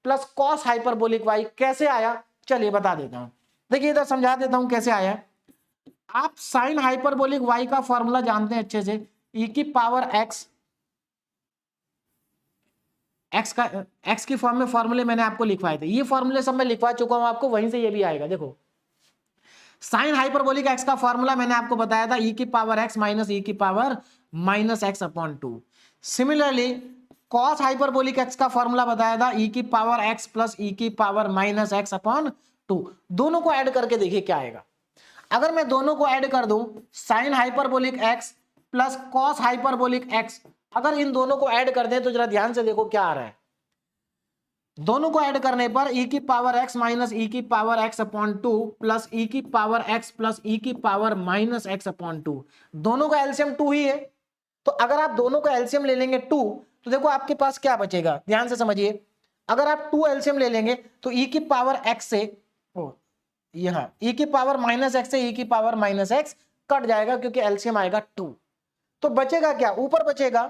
plus cos hyperbolic y कैसे आया, चलिए बता देता हूं। देखिए इधर समझा देता हूं कैसे आया। आप साइन हाइपरबोलिक y का फॉर्मूला जानते हैं अच्छे से, e की पावर x की फॉर्म में फॉर्मूले मैंने आपको लिखवाए थे, ये फॉर्मूले सब मैं लिखवा चुका हूं आपको, वहीं से ये भी आएगा। देखो साइन हाइपरबोलिक एक्स का फॉर्मूला मैंने आपको बताया था ई की पावर एक्स माइनस ई की power minus x upon 2। Similarly cos hyperbolic x का फॉर्मूला बताया था ई की पावर एक्स प्लस ई की पावर माइनस एक्स अपॉन 2। दोनों को ऐड करके देखिए क्या आएगा। अगर मैं दोनों को ऐड कर दूं sine hyperbolic x plus cos hyperbolic x, अगर इन दोनों को ऐड कर दें तो जरा ध्यान से देखो क्या आ रहा है। दोनों को ऐड करने पर ई की पावर एक्स माइनस ई की पावर एक्स अपॉन 2 प्लस ई की पावर एक्स प्लस ई की पावर माइनस एक्स अपॉन 2। दोनों का एलसीएम 2 ही है, तो अगर आप दोनों का एलसीएम ले लेंगे 2 तो देखो आपके पास क्या बचेगा, ध्यान से समझिए। अगर आप 2 एलसीएम ले लेंगे तो ई की पावर एक्स से यहां ई की पावर माइनस एक्स से ई की पावर माइनस एक्स कट जाएगा क्योंकि एलसीएम आएगा 2। तो बचेगा क्या, ऊपर बचेगा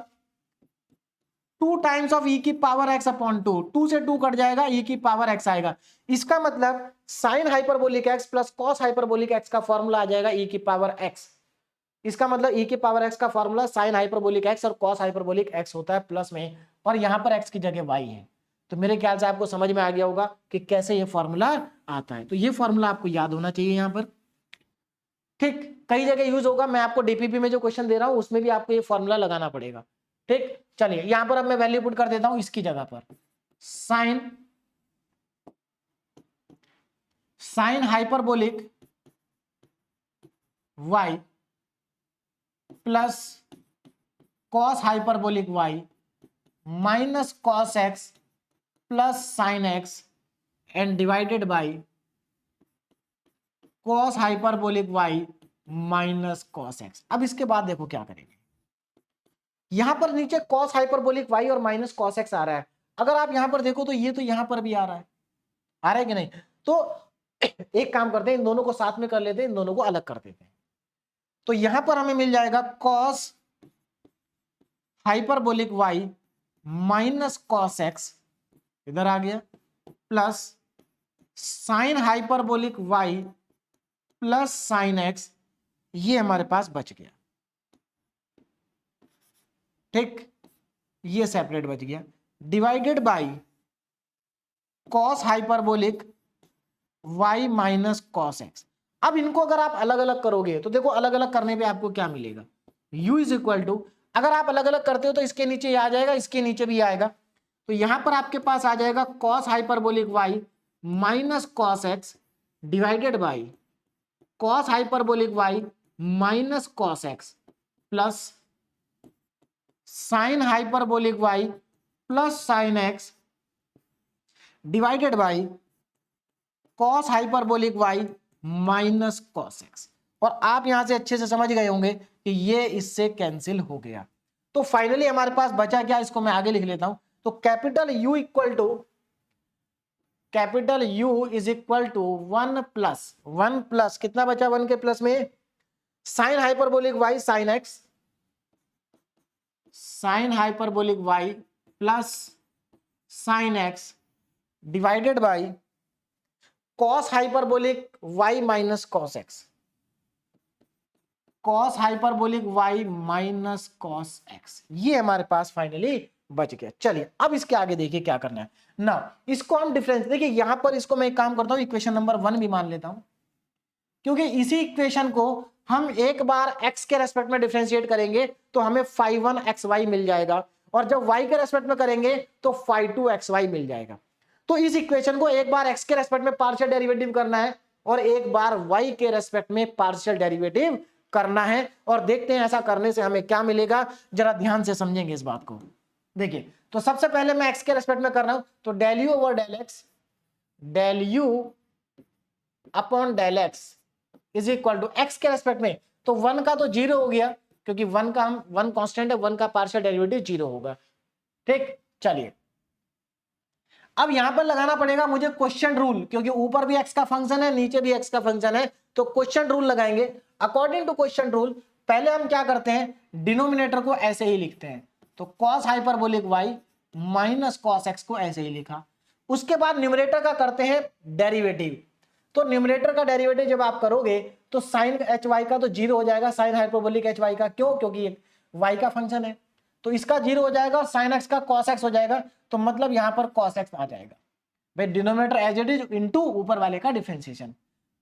2 टाइम्स ऑफ ई की पावर एक्स अपॉन 2। 2 से 2 कट जाएगा, ई की पावर एक्स आएगा। इसका मतलब sine hyperbolic x plus cos hyperbolic x का फॉर्मूला आ जाएगा ई की पावर एक्स। इसका मतलब ई की पावर एक्स का फॉर्मूला साइन हाइपरबोलिक एक्स और कॉस हाइपरबोलिक एक्स होता है प्लस में, और यहां पर एक्स की जगह वाई है। तो मेरे ख्याल से आपको समझ में आ गया होगा कि कैसे ये फॉर्मूला आता है। तो ये फॉर्मूला आपको याद होना चाहिए यहां पर, ठीक। कई जगह यूज होगा, मैं आपको डीपीपी में जो क्वेश्चन दे रहा हूं उसमें भी आपको ये फॉर्मूला लगाना पड़ेगा, ठीक। चलिए यहां पर अब मैं वैल्यू पुट कर देता हूं इसकी जगह पर sign hyperbolic y plus cos hyperbolic y minus cos x plus sine x and divided by cos hyperbolic y minus cos x। अब इसके बाद देखो क्या करेंगे, यहां पर नीचे कॉस हाइपरबोलिक y और माइनस कॉस x आ रहा है। अगर आप यहां पर देखो तो ये तो यहां पर भी आ रहा है कि नहीं। तो एक काम करते हैं, इन दोनों को साथ में कर लेते हैं, इन दोनों को अलग कर देते हैं। तो यहां पर हमें मिल जाएगा cos hyperbolic y minus cos x, इधर आ गया, plus sign hyperbolic y plus sine x, ये हमारे पास बच गया, ठीक। ये सेपरेट बच गया, divided by cos hyperbolic y minus cos x। अब इनको अगर आप अलग अलग करोगे तो देखो अलग अलग करने पे आपको क्या मिलेगा, u इज इक्वल टू, अगर आप अलग अलग करते हो तो इसके नीचे आ जाएगा, इसके नीचे भी आएगा। तो यहां पर आपके पास आ जाएगा cos hyperbolic y minus cos x divided by cos hyperbolic y minus cos x plus sign hyperbolic y plus sine x divided by cos hyperbolic y minus cos x। और आप यहां से अच्छे से समझ गए होंगे कि ये इससे कैंसिल हो गया। तो फाइनली हमारे पास बचा क्या, इसको मैं आगे लिख लेता हूं। तो capital U is equal to 1 plus कितना बचा 1 के प्लस में sine hyperbolic y sine x, sine hyperbolic y plus sine x divided by cos hyperbolic y minus cos x, cos hyperbolic y minus cos x, ये हमारे पास finally बच गया। चलिए अब इसके आगे देखिए क्या करना है ना, इसको हम डिफरेंस, देखिए यहां पर इसको मैं एक काम करता हूं, इक्वेशन नंबर 1 भी मान लेता हूं, क्योंकि इसी इक्वेशन को हम एक बार x के रेस्पेक्ट में डिफरेंशिएट करेंगे तो हमें phi1 xy मिल जाएगा, और जब y के रेस्पेक्ट में करेंगे तो phi2 xy मिल जाएगा। तो इस इक्वेशन को एक बार x के रेस्पेक्ट में पार्शियल डेरिवेटिव करना है और एक बार y के रेस्पेक्ट में पार्शियल डेरिवेटिव करना है, और देखते हैं ऐसा करने से हमें क्या मिलेगा। जरा ध्यान से समझेंगे इस बात को। देखिए तो सबसे पहले मैं x के रेस्पेक्ट में कर रहा हूं, तो del u over del x, del u upon del x is equal to x के रेस्पेक्ट में, तो 1 का तो 0 हो गया क्योंकि 1 का 1 कांस्टेंट है, 1 का पार्शियल डेरिवेटिव 0 होगा, ठीक। चलिए अब यहां पर लगाना पड़ेगा मुझे क्वेश्चन रूल, क्योंकि ऊपर भी x का फंक्शन है नीचे भी x का फंक्शन है, तो क्वेश्चन रूल लगाएंगे। अकॉर्डिंग टू क्वेश्चन रूल पहले हम क्या करते हैं, डिनोमिनेटर को ऐसे ही लिखते हैं, तो cos hyperbolic y minus cos x को ऐसे ही लिखा। उसके बाद न्यूमरेटर का करते हैं डेरिवेटिव, तो न्यूमरेटर का डेरिवेटिव जब आप करोगे तो साइन एच वाई का तो 0 हो जाएगा, साइन हाइपरबोलिक एच वाई का, क्यों, क्योंकि ये y का फंक्शन है, तो इसका 0 हो जाएगा, और साइन x का कॉस x हो जाएगा, तो मतलब यहां पर कॉस x आ जाएगा भाई, denominator as it is into ऊपर वाले का डिफरेंशिएशन,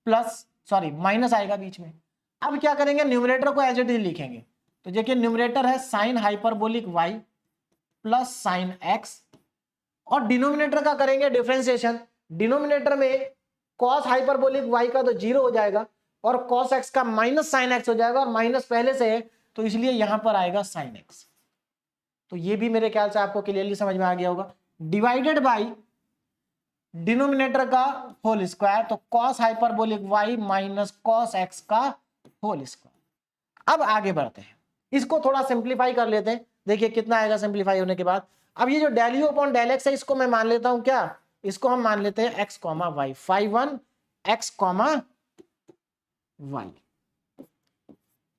प्लस सॉरी माइनस आएगा बीच में। अब क्या करेंगे, न्यूमरेटर को एज इट इज लिखेंगे। तो देखिए न्यूमरेटर है sine hyperbolic y plus sine x, और डिनोमिनेटर का करेंगे डिफरेंशिएशन। डिनोमिनेटर में कॉस हाइपरबोलिक वाई का तो जीरो हो जाएगा और कॉस एक्स का माइनस साइन एक्स हो जाएगा, और माइनस पहले से है तो इसलिए यहां पर आएगा साइन एक्स। तो ये भी मेरे ख्याल से आपको क्लियरली समझ में आ गया होगा। डिवाइडेड बाई डिनोमिनेटर का होल स्क्वायर, तो cos hyperbolic Y minus cos x का होल स्क्वायर। अब आगे बढ़ते हैं, इसको थोड़ा सिंप्लीफाई कर लेते हैं। देखिए कितना आएगा सिंप्लीफाई होने के बाद। अब ये जो del you upon del x है, इसको मैं मान लेता हूं क्या, इसको हम मान लेते हैं x comma y, phi one x comma y.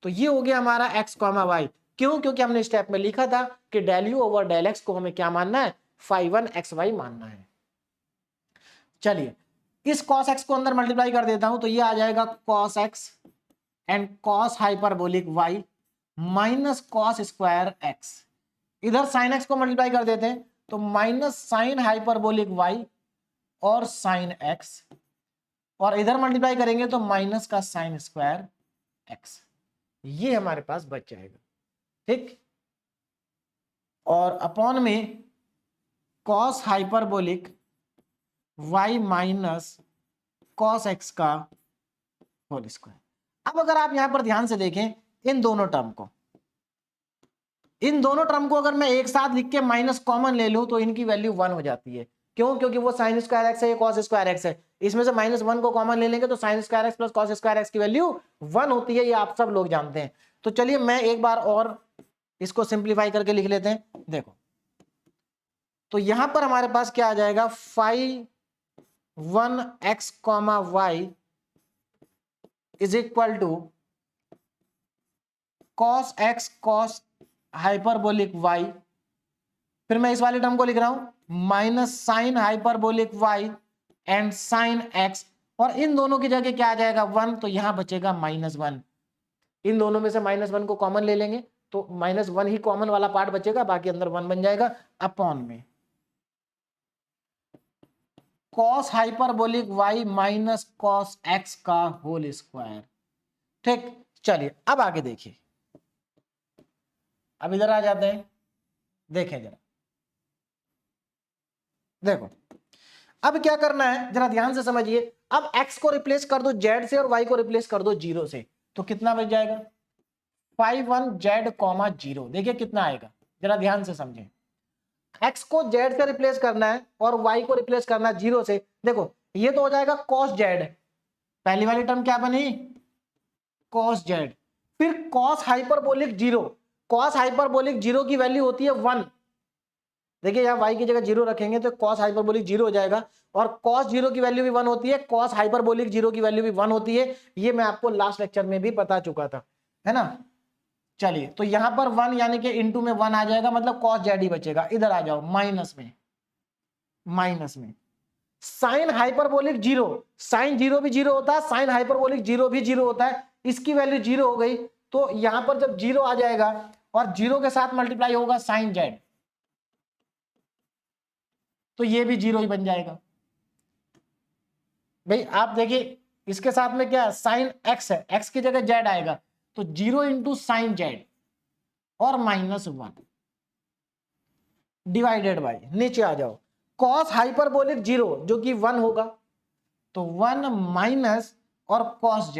तो ये हो गया हमारा एक्स कॉमा वाई। क्यों, क्योंकि हमने स्टेप में लिखा था कि del you over del x को हमें क्या मानना है, फाई वन एक्स वाई मानना है। चलिए इस cos x को अंदर मल्टीप्लाई कर देता हूं, तो ये आ जाएगा cos x and cos hyperbolic y minus cos square x। इधर sin x को मल्टीप्लाई कर देते हैं, तो माइनस साइन हाइपरबोलिक y और sin x, और इधर मल्टीप्लाई करेंगे तो माइनस का साइन स्क्वायर x। ये हमारे पास बच जाएगा, ठीक। और अपॉन में cos hyperbolic y minus cos x का होल स्क्वायर। अब अगर आप यहां पर ध्यान से देखें इन दोनों टर्म को अगर मैं एक साथ लिख के माइनस कॉमन ले लूं तो इनकी वैल्यू 1 हो जाती है। क्यों, क्योंकि वो साइन स्क्वायर एक्स है, ये कॉस स्क्वायर एक्स है। इसमें से माइनस 1 को कॉमन ले लेंगे तो sine square x plus cos square x की वैल्यू 1 होती है, ये आप सब लोग जानते हैं। तो चलिए मैं एक बार और इसको सिंप्लीफाई करके लिख लेते हैं। देखो तो यहां पर हमारे पास क्या आ जाएगा, phi one x comma Y is equal to cos x cos hyperbolic y, फिर मैं इस वाले टर्म को लिख रहा हूं minus sine hyperbolic y and sine x, और इन दोनों की जगह क्या आ जाएगा 1, तो यहां बचेगा -1। इन दोनों में से -1 को कॉमन ले लेंगे तो -1 ही कॉमन वाला पार्ट बचेगा, बाकी अंदर 1 बन जाएगा। अपॉन में cos hyperbolic y minus cos x का होल स्क्वायर, ठीक। चलिए अब आगे देखिए, अब इधर आ जाते हैं, देखें जरा, देखो अब क्या करना है जरा ध्यान से समझिए। अब x को रिप्लेस कर दो z से और y को रिप्लेस कर दो 0 से, तो कितना बच जाएगा, फाई वन जेड कॉमा 0। देखिए कितना आएगा, जरा ध्यान से समझें। x को z से रिप्लेस करना है और y को रिप्लेस करना है 0 से। देखो ये तो हो जाएगा cos z, पहली वाली टर्म क्या बनी cos z, फिर cos हाइपरबोलिक 0। cos हाइपरबोलिक 0 की वैल्यू होती है 1। देखिए यहाँ y की जगह 0 रखेंगे तो cos हाइपरबोलिक 0 हो जाएगा, और cos 0 की वैल्यू भी 1 होती है, cos हाइपरबोलिक 0 की वैल्यू भी 1 होती है। ये मैं आपको लास्ट लेक्चर में भी बता चुका था, है ना। चलिए तो यहां पर 1 यानी कि इंटू में 1 आ जाएगा, मतलब cos z ही बचेगा। इधर आ जाओ माइनस में साइन हाइपरबोलिक 0, साइन 0 भी 0 होता है, साइन हाइपरबोलिक 0 भी 0 होता है, इसकी वैल्यू 0 हो गई। तो यहां पर जब 0 आ जाएगा और 0 के साथ मल्टीप्लाई होगा साइन z, तो ये भी 0 ही बन जाएगा। भाई आप देखिए इसके साथ में क्या साइन x है, x की जगह z आएगा, तो 0 इंटू साइन z और -1 डिवाइडेड बाय, नीचे आ जाओ cos हाइपरबोलिक 0 जो कि 1 होगा, तो 1 माइनस और cos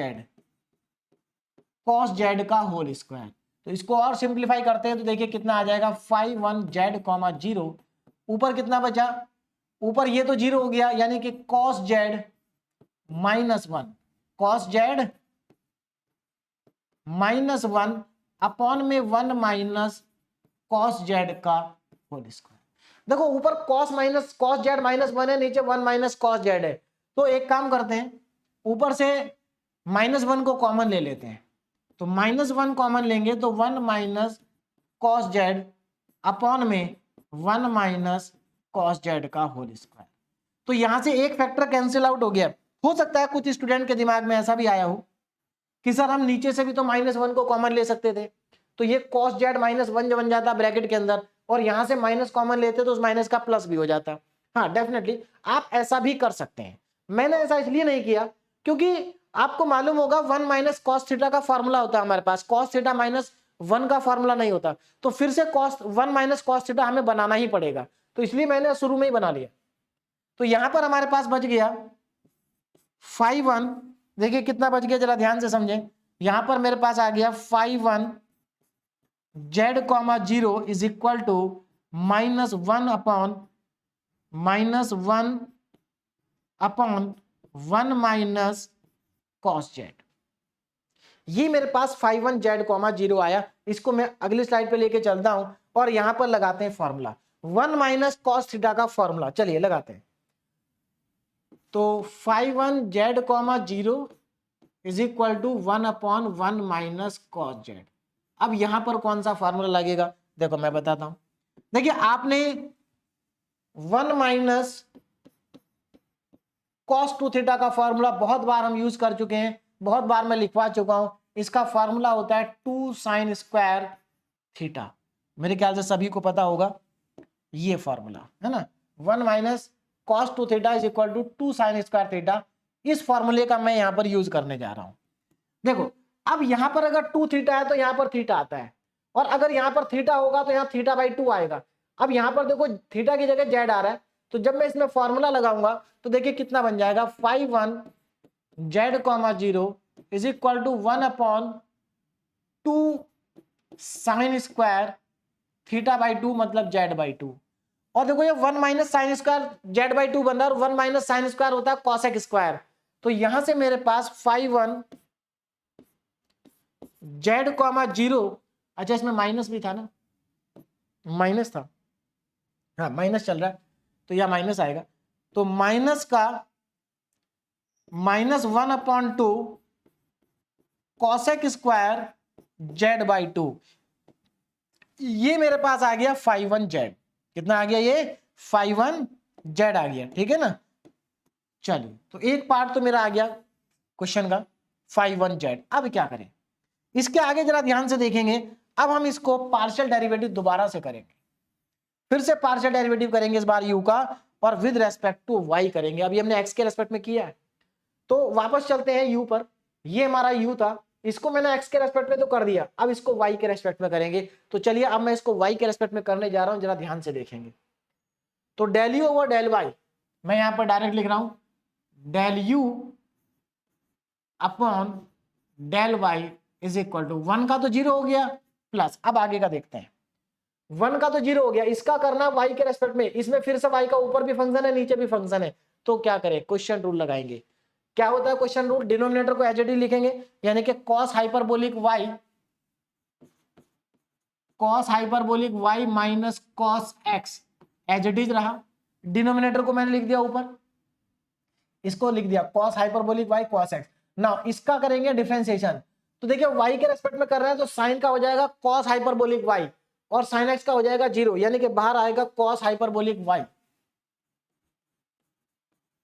z का होल स्क्वायर। तो इसको और सिंप्लीफाई करते हैं तो देखिए कितना आ जाएगा, फाई वन जेड कॉमा 0, ऊपर कितना बचा, ऊपर ये तो 0 हो गया, यानी कि cos z -1, cos z -1 upon में 1 माइनस cos z का होल स्क्वायर। देखो ऊपर cos z -1 है, नीचे 1 माइनस cos z है। तो एक काम करते हैं, ऊपर से -1 को कॉमन ले लेते हैं, तो -1 कॉमन लेंगे तो 1 माइनस cos z अपॉन में 1 माइनस cos z का होल स्क्वायर। तो यहां से एक फैक्टर कैंसिल आउट हो गया। हो सकता है कुछ स्टूडेंट के दिमाग में ऐसा भी आया हो कि सर हम नीचे से भी तो -1 को कॉमन ले सकते थे, तो ये cos z -1 जो बन जाता ब्रैकेट के अंदर, और यहां से माइनस कॉमन लेते तो उस माइनस का प्लस भी हो जाता। हाँ डेफिनेटली आप ऐसा भी कर सकते हैं। मैंने ऐसा इसलिए नहीं किया क्योंकि आपको मालूम होगा 1 माइनस कॉस थीटा का फॉर्मूला होता है हमारे पास, कॉस थीटा माइनस 1 का फॉर्मूला नहीं होता, तो फिर से कॉस 1 माइनस कॉस थीटा हमें बनाना ही पड़ेगा, तो इसलिए मैंने शुरू में ही बना लिया। तो यहां पर हमारे पास बच गया 5 1, देखिए कितना बच गया जरा ध्यान से समझें, यहां पर मेरे पास आ गया 5 1 Z comma 0 is equal to -1 upon 1 minus cos z. ये मेरे पास 5 1 जेड कॉमा 0 आया, इसको मैं अगली स्लाइड पे लेके चलता हूं और यहां पर लगाते हैं फॉर्मूला 1 माइनस कॉस थीटा का फॉर्मूला, चलिए लगाते हैं। तो 5 1 Z comma 0 is equal to 1 upon 1 minus cos z. अब यहां पर कौन सा फॉर्मूला लगेगा, देखो मैं बताता हूं। देखिए आपने 1 माइनस कॉस 2 थीटा का फॉर्मूला बहुत बार हम यूज कर चुके हैं, बहुत बार मैं लिखवा चुका हूं। इसका फॉर्मूला होता है 2 साइन स्क्वायर थीटा, मेरे ख्याल से सभी को पता होगा ये फॉर्मूला है ना। 1 minus cos 2 theta is equal to 2 sine square theta. इस फॉर्मूले का मैं यहां पर यूज करने जा रहा हूं। देखो अब यहां पर अगर 2 थीटा है तो यहां पर थीटा आता है, और अगर यहां पर थीटा होगा तो यहां थीटा बाई 2 आएगा। अब यहां पर देखो थीटा की जगह जेड आ रहा है, तो जब मैं इसमें फॉर्मूला लगाऊंगा तो देखिए कितना बन जाएगा 5 1 Z comma 0 is equal to 1 upon 2 sine square theta by 2 मतलब जेड बाई 2। और देखो ये 1 minus sine square Z by 2 बन रहा है, और 1 माइनस साइन स्क्वायर होता है कॉसेक स्क्वायर। तो यहां से मेरे पास 5 1 जेड कॉमा 0, अच्छा इसमें माइनस भी था ना, माइनस था, हाँ माइनस चल रहा है तो यह माइनस आएगा, तो माइनस का -1 upon 2 cosec square Z by 2। ये मेरे पास आ गया 5 1 जेड, कितना आ गया ये 5 1 जेड आ गया, ठीक है ना। चलिए तो एक पार्ट तो मेरा आ गया क्वेश्चन का 5 1 जेड। अब क्या करें, इसके आगे जरा ध्यान से देखेंगे। अब हम इसको पार्शियल डेरिवेटिव दोबारा से करेंगे, फिर से पार्शियल डेरिवेटिव करेंगे इस बार u का, और विद रेस्पेक्ट टू y करेंगे। अभी हमने x के रेस्पेक्ट में किया है, तो वापस चलते हैं u पर। ये हमारा u था, इसको मैंने x के रेस्पेक्ट में तो कर दिया, अब इसको y के रेस्पेक्ट में करेंगे। तो चलिए अब मैं इसको y के रेस्पेक्ट में करने जा रहा हूं, जरा ध्यान से देखेंगे। तो del u over del y, मैं यहां पर डायरेक्ट लिख रहा हूं del u upon del y is equal to 1 का तो 0 हो गया प्लस, अब आगे का देखते हैं। 1 का तो 0 हो गया, इसका करना y के रेस्पेक्ट में, इसमें फिर से y का ऊपर भी फंक्शन है नीचे भी फंक्शन है, तो क्या करें क्वेश्चन रूल लगाएंगे। क्या होता है क्वेश्चन रूल, डिनोमिनेटर को एज इट इज लिखेंगे, यानी कि cos hyperbolic y minus cos x as it is रहा। डिनोमिनेटर को मैंने लिख दिया ऊपर, इसको लिख दिया cos hyperbolic y cos x। Now इसका करेंगे डिफरेंशिएशन, तो देखिए y के रेस्पेक्ट में कर रहे हैं तो साइन का हो जाएगा cos हाइपरबोलिक y और साइन x का हो जाएगा 0, यानी कि बाहर आएगा cos hyperbolic y,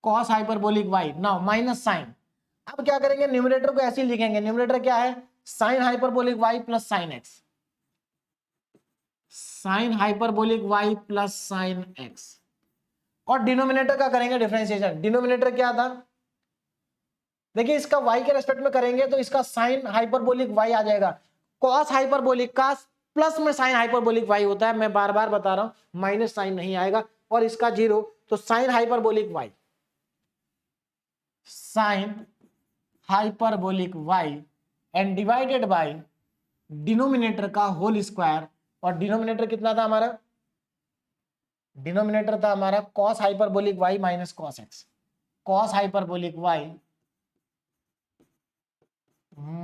cos hyperbolic y। Now minus sine, अब क्या करेंगे न्यूमरेटर को ऐसे ही लिखेंगे, न्यूमरेटर क्या है sine hyperbolic y plus sine x, sine hyperbolic y plus sine x। और डिनोमिनेटर का करेंगे डिफरेंशिएशन, डिनोमिनेटर क्या था, देखिए इसका y के रेस्पेक्ट में करेंगे तो इसका साइन हाइपरबोलिक y आ जाएगा, cos हाइपरबोलिक का प्लस में साइन हाइपरबोलिक y होता है, मैं बार बार बता रहा हूं माइनस साइन नहीं आएगा, और इसका 0, तो sign hyperbolic y, sign hyperbolic y and divided by denominator का होल स्क्वायर। और डिनोमिनेटर कितना था हमारा, डिनोमिनेटर था हमारा cos hyperbolic y minus cos x, cos hyperbolic y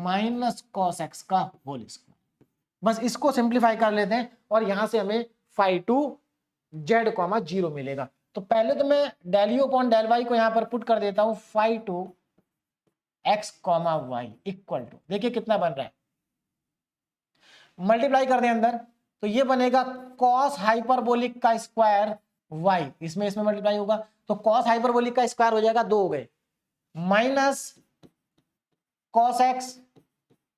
minus cos x का होल स्क्वायर। बस इसको सिंप्लीफाई कर लेते हैं और यहां से हमें 5 2 जेड कॉमा 0 मिलेगा। तो पहले तो मैं del you upon del y को यहां पर पुट कर देता हूं 5 2 x comma y equal to, देखिए कितना बन रहा है, मल्टीप्लाई कर दें अंदर तो ये बनेगा cos हाइपरबोलिक का स्क्वायर y, इसमें मल्टीप्लाई होगा तो cos हाइपरबोलिक का स्क्वायर हो जाएगा 2 हो गए, minus cos x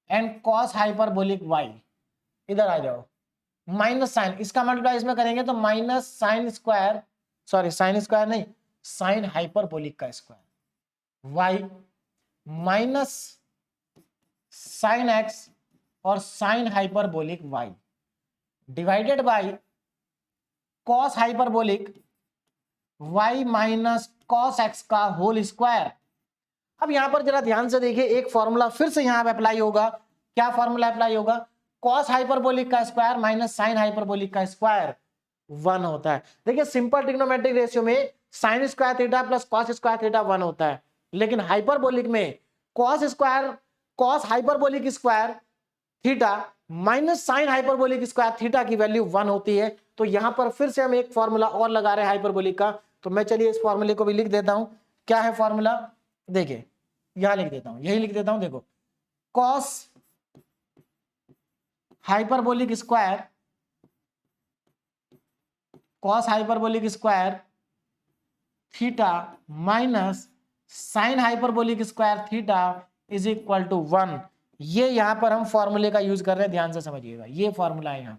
and cos hyperbolic y, इधर आ जाओ माइनस साइन, इसका मल्टीप्लाई इसमें करेंगे तो minus sine square, sorry sine square नहीं साइन हाइपरबोलिक का square y minus sine x और sine hyperbolic Y divided by cos hyperbolic Y minus cos x का होल स्क्वायर। अब यहां पर जरा ध्यान से देखिए, एक फॉर्मूला फिर से यहां पे अप्लाई होगा। क्या फॉर्मूला अप्लाई होगा? कॉस हाइपरबोलिक का स्क्वायर माइनस साइन हाइपरबोलिक का स्क्वायर 1 होता है। देखिए सिंपल ट्रिग्नोमेट्रिक रेशियो में sign square theta plus cos square theta 1 होता है, लेकिन हाइपरबोलिक में cos hyperbolic square theta minus sine hyperbolic square theta की वैल्यू 1 होती है। तो यहां पर फिर से हम एक फॉर्मूला और लगा रहे हैं हाइपरबोलिक का। तो मैं चलिए इस फॉर्मूले को भी लिख देता हूं। क्या है फॉर्मूला? देखिए यहां लिख देता हूं, यही लिख देता हूं। देखो cos hyperbolic square theta minus sine hyperbolic square theta is equal to 1। ये यहां पर हम फॉर्मूले का यूज कर रहे हैं, ध्यान से समझिएगा। ये फॉर्मूला है यहां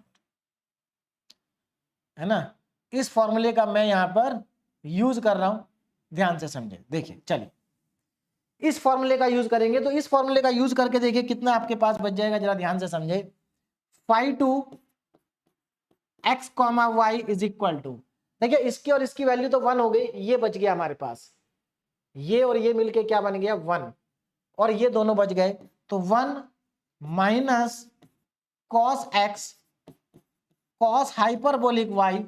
है ना, इस फॉर्मूले का मैं यहां पर यूज कर रहा हूं, ध्यान से समझे। देखिए चलिए इस फॉर्मूले का यूज करेंगे, तो इस फॉर्मूले का यूज करके देखिए कितना आपके पास बच जाएगा, जरा ध्यान से समझे। Phi two x comma Y is equal to, देखिए इसकी और इसकी वैल्यू तो 1 हो गई, ये बच गया हमारे पास, ये और ये मिलके क्या बन गया 1, और ये दोनों बच गए। तो 1 minus cos x cos hyperbolic Y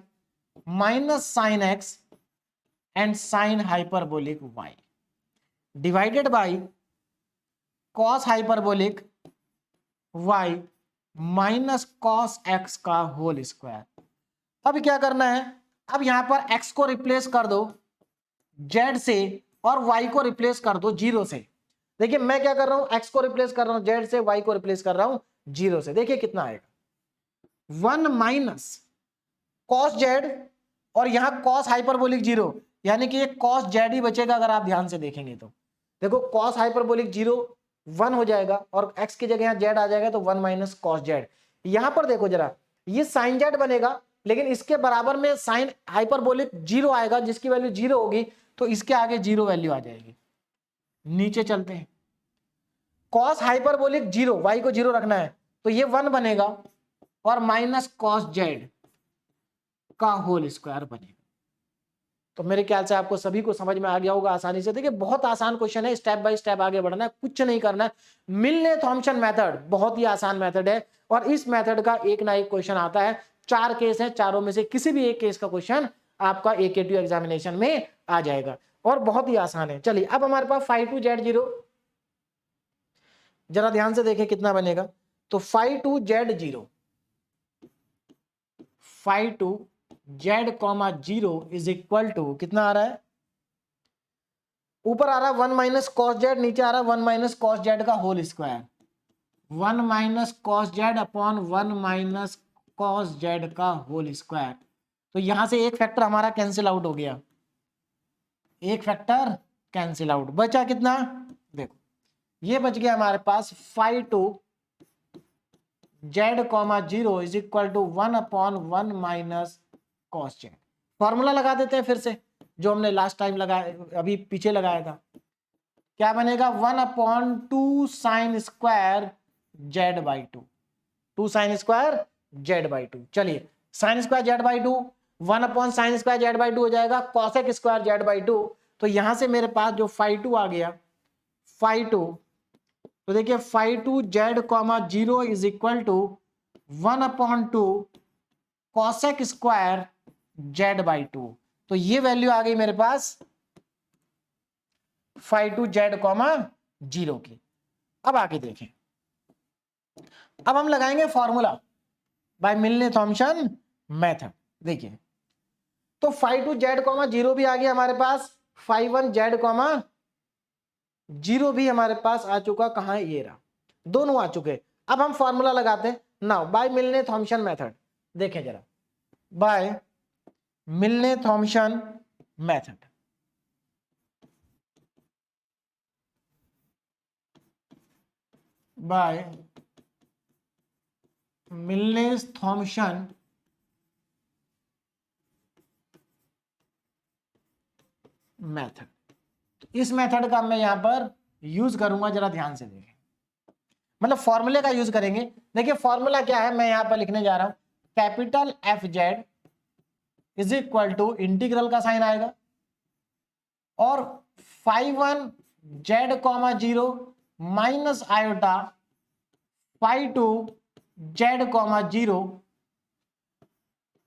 minus sine x and sine hyperbolic Y divided by cos hyperbolic Y minus cos x का होल स्क्वायर। अब क्या करना है? अब यहां पर x को रिप्लेस कर दो z से और y को रिप्लेस कर दो 0 से। देखिए मैं क्या कर रहा हूं, x को रिप्लेस कर रहा हूं z से, y को रिप्लेस कर रहा हूं 0 से। देखिए कितना आएगा 1 माइनस कॉस z और यहां कॉस हाइपरबोलिक 0, यानी कि ये कॉस z ही बचेगा अगर आप ध्यान से देखेंगे तो। देखो कॉस हाइपरबोलिक 0 1 हो जाएगा और x की जगह यहां z आ जाएगा, तो 1 माइनस कॉस z। यहां पर देखो जरा, ये साइन z बनेगा, लेकिन इसके बराबर में साइन हाइपरबोलिक 0 आएगा, जिसकी वैल्यू 0 होगी, तो इसके आगे 0 वैल्यू आ जाएगी। नीचे चलते हैं, कॉस हाइपरबोलिक 0, y को 0 रखना है, तो ये 1 बनेगा और माइनस कॉस z का होल स्क्वायर बनेगा। तो मेरे ख्याल से आपको सभी को समझ में आ गया होगा आसानी से। देखिए बहुत आसान क्वेश्चन है, स्टेप बाय स्टेप आगे बढ़ना है, कुछ नहीं करना है। मिलने थॉम्पसन मेथड बहुत ही आसान मेथड है, और इस मेथड का एक ना एक क्वेश्चन आता है। 4 केस है, चारों में से किसी भी एक केस का क्वेश्चन आपका AKT एग्जामिनेशन में आ जाएगा, और बहुत ही आसान है। चलिए अब हमारे पास फाई टू जेड 0, जरा ध्यान से देखें कितना बनेगा। तो phi two z 0, phi two Z comma 0 is equal to कितना आ रहा है? ऊपर आ रहा है 1 माइनस कॉस जेड, नीचे आ रहा है 1 माइनस कॉस जेड का whole square. 1 minus cos z upon 1 minus cos z का होल स्क्वायर। तो यहां से एक फैक्टर हमारा कैंसिल आउट हो गया, एक फैक्टर कैंसिल आउट, बचा कितना? देखो ये बच गया हमारे पास phi two Z comma 0 is equal to 1 upon 1 minus cos Z. Formula लगा देते हैं फिर से, जो हमने लास्ट टाइम लगाया, अभी पीछे लगाया था। क्या बनेगा? 1 upon 2 sine square Z by 2, 2 sine square Z by 2। चलिए sign square Z by 2, 1 upon sine square Z by 2 हो जाएगा कॉसेक स्क्वायर जेड बाई 2। तो यहां से मेरे पास जो फाई 2 आ गया, फाई 2, तो देखिए phi two Z comma 0 is equal to 1 upon 2 cosec square Z by 2। तो ये वैल्यू आ गई मेरे पास फाई टू जेड कॉमा 0 की। अब आगे देखें, अब हम लगाएंगे formula by Milne Thomson method. देखिए तो फाई टू जेड कॉमा 0 भी आ गया हमारे पास, फाई 1 जेड कॉमा 0 भी हमारे पास आ चुका। कहां है? ये रहा, दोनों आ चुके। अब हम फॉर्मूला लगाते हैं now bye Milne Thomson method. देखें जरा, bye Milne Thomson method, bye Milne Thomson method. इस मेथड का मैं यहां पर यूज करूंगा, जरा ध्यान से देखें, मतलब फॉर्मूले का यूज करेंगे। देखिए फॉर्मूला क्या है, मैं यहां पर लिखने जा रहा हूं, capital F Z is equal to integral का साइन आएगा और φ1 Z comma 0 minus iota φ2 Z comma 0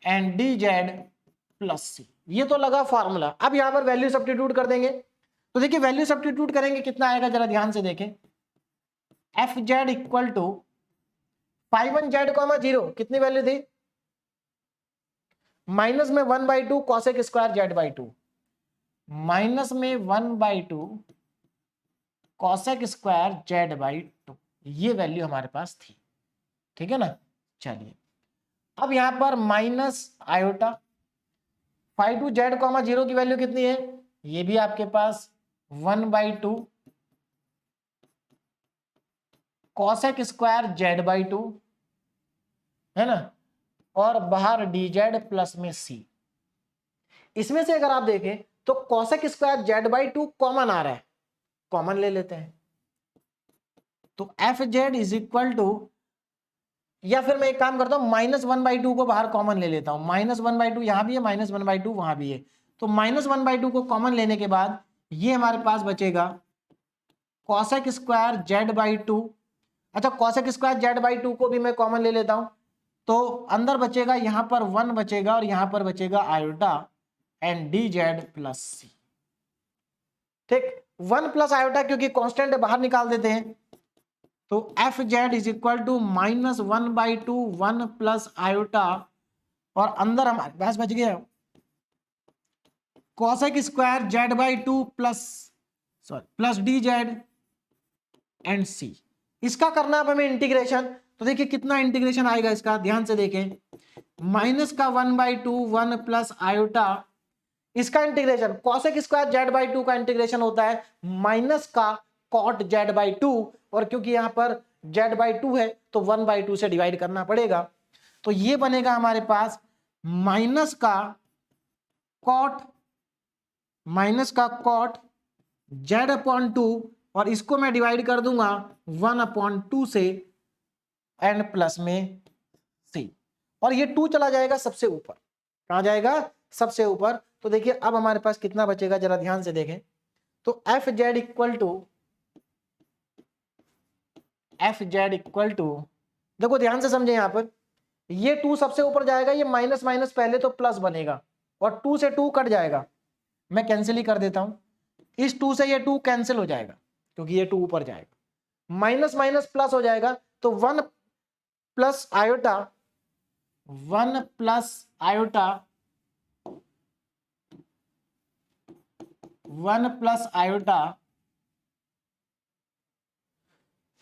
and D Z plus C. ये तो लगा फॉर्मूला। अब यहां पर वैल्यू सब्स्टिट्यूट कर देंगे। तो देखिए वैल्यू सब्स्टिट्यूट करेंगे, कितना आएगा जरा ध्यान से देखें, F Z equal to φ1 Z comma 0 कितनी वैल्यू थी, माइनस में 1/2 cosec square Z by 2, minus में 1/2 कॉसेक स्क्वायर जेड बाई 2, ये वैल्यू हमारे पास थी, ठीक है ना। चलिए अब यहां पर माइनस आयोटा φ2 जेड कॉमा 0 की वैल्यू कितनी है, ये भी आपके पास 1/2 कॉसेक स्क्वायर जेड बाई 2 है ना, और बाहर डी जेड प्लस में सी। इसमें से अगर आप देखें तो cosec square Z by 2 common आ रहा है, कॉमन ले लेते हैं। तो F Z is equal to, या फिर मैं एक काम करता हूं, -1/2 को बाहर कॉमन ले लेता हूं, -1/2 यहां भी है, -1/2 वहां भी है। तो -1/2 को कॉमन लेने के बाद ये हमारे पास बचेगा कॉसेक स्क्वायर जेड बाई 2। अच्छा कॉसेक स्क्वायर जेड बाई 2 को भी मैं कॉमन ले लेता हूं, तो अंदर बचेगा, यहां पर 1 बचेगा और यहां पर बचेगा iota and D Z plus C. ठीक, 1 प्लस आयोटा क्योंकि कांस्टेंट है बाहर निकाल देते हैं, तो F Z is equal to -1/2 1 plus iota, और अंदर हमारे पास बच गया cosec square Z by 2 plus D Z and C. इसका करना अब हमें इंटीग्रेशन। तो देखिए कितना इंटीग्रेशन आएगा इसका, ध्यान से देखें, माइनस का 1/2 1 प्लस आयोटा, इसका integration cosec square Z by 2 का इंटीग्रेशन होता है माइनस का कॉट जेड बाई 2, और क्योंकि यहां पर जेड बाई 2 है तो 1/2 से डिवाइड करना पड़ेगा। तो ये बनेगा हमारे पास माइनस का कॉट जेड अपॉन 2, और इसको मैं डिवाइड कर दूंगा 1/2 से एंड प्लस में सी, और ये 2 चला जाएगा सबसे ऊपर। कहां जाएगा, सबसे ऊपर। तो देखिए अब हमारे पास कितना बचेगा, जरा ध्यान से देखें, तो एफ जेड इक्वल टू, देखो ध्यान से समझे, यहां पर ये 2 सबसे ऊपर जाएगा, ये माइनस माइनस पहले तो प्लस बनेगा, और 2 से 2 कट जाएगा, मैं कैंसिल ही कर देता हूं, इस 2 से ये 2 कैंसिल हो जाएगा क्योंकि ये 2 ऊपर जाएगा, माइनस माइनस प्लस हो जाएगा, तो 1 plus iota 1 plus iota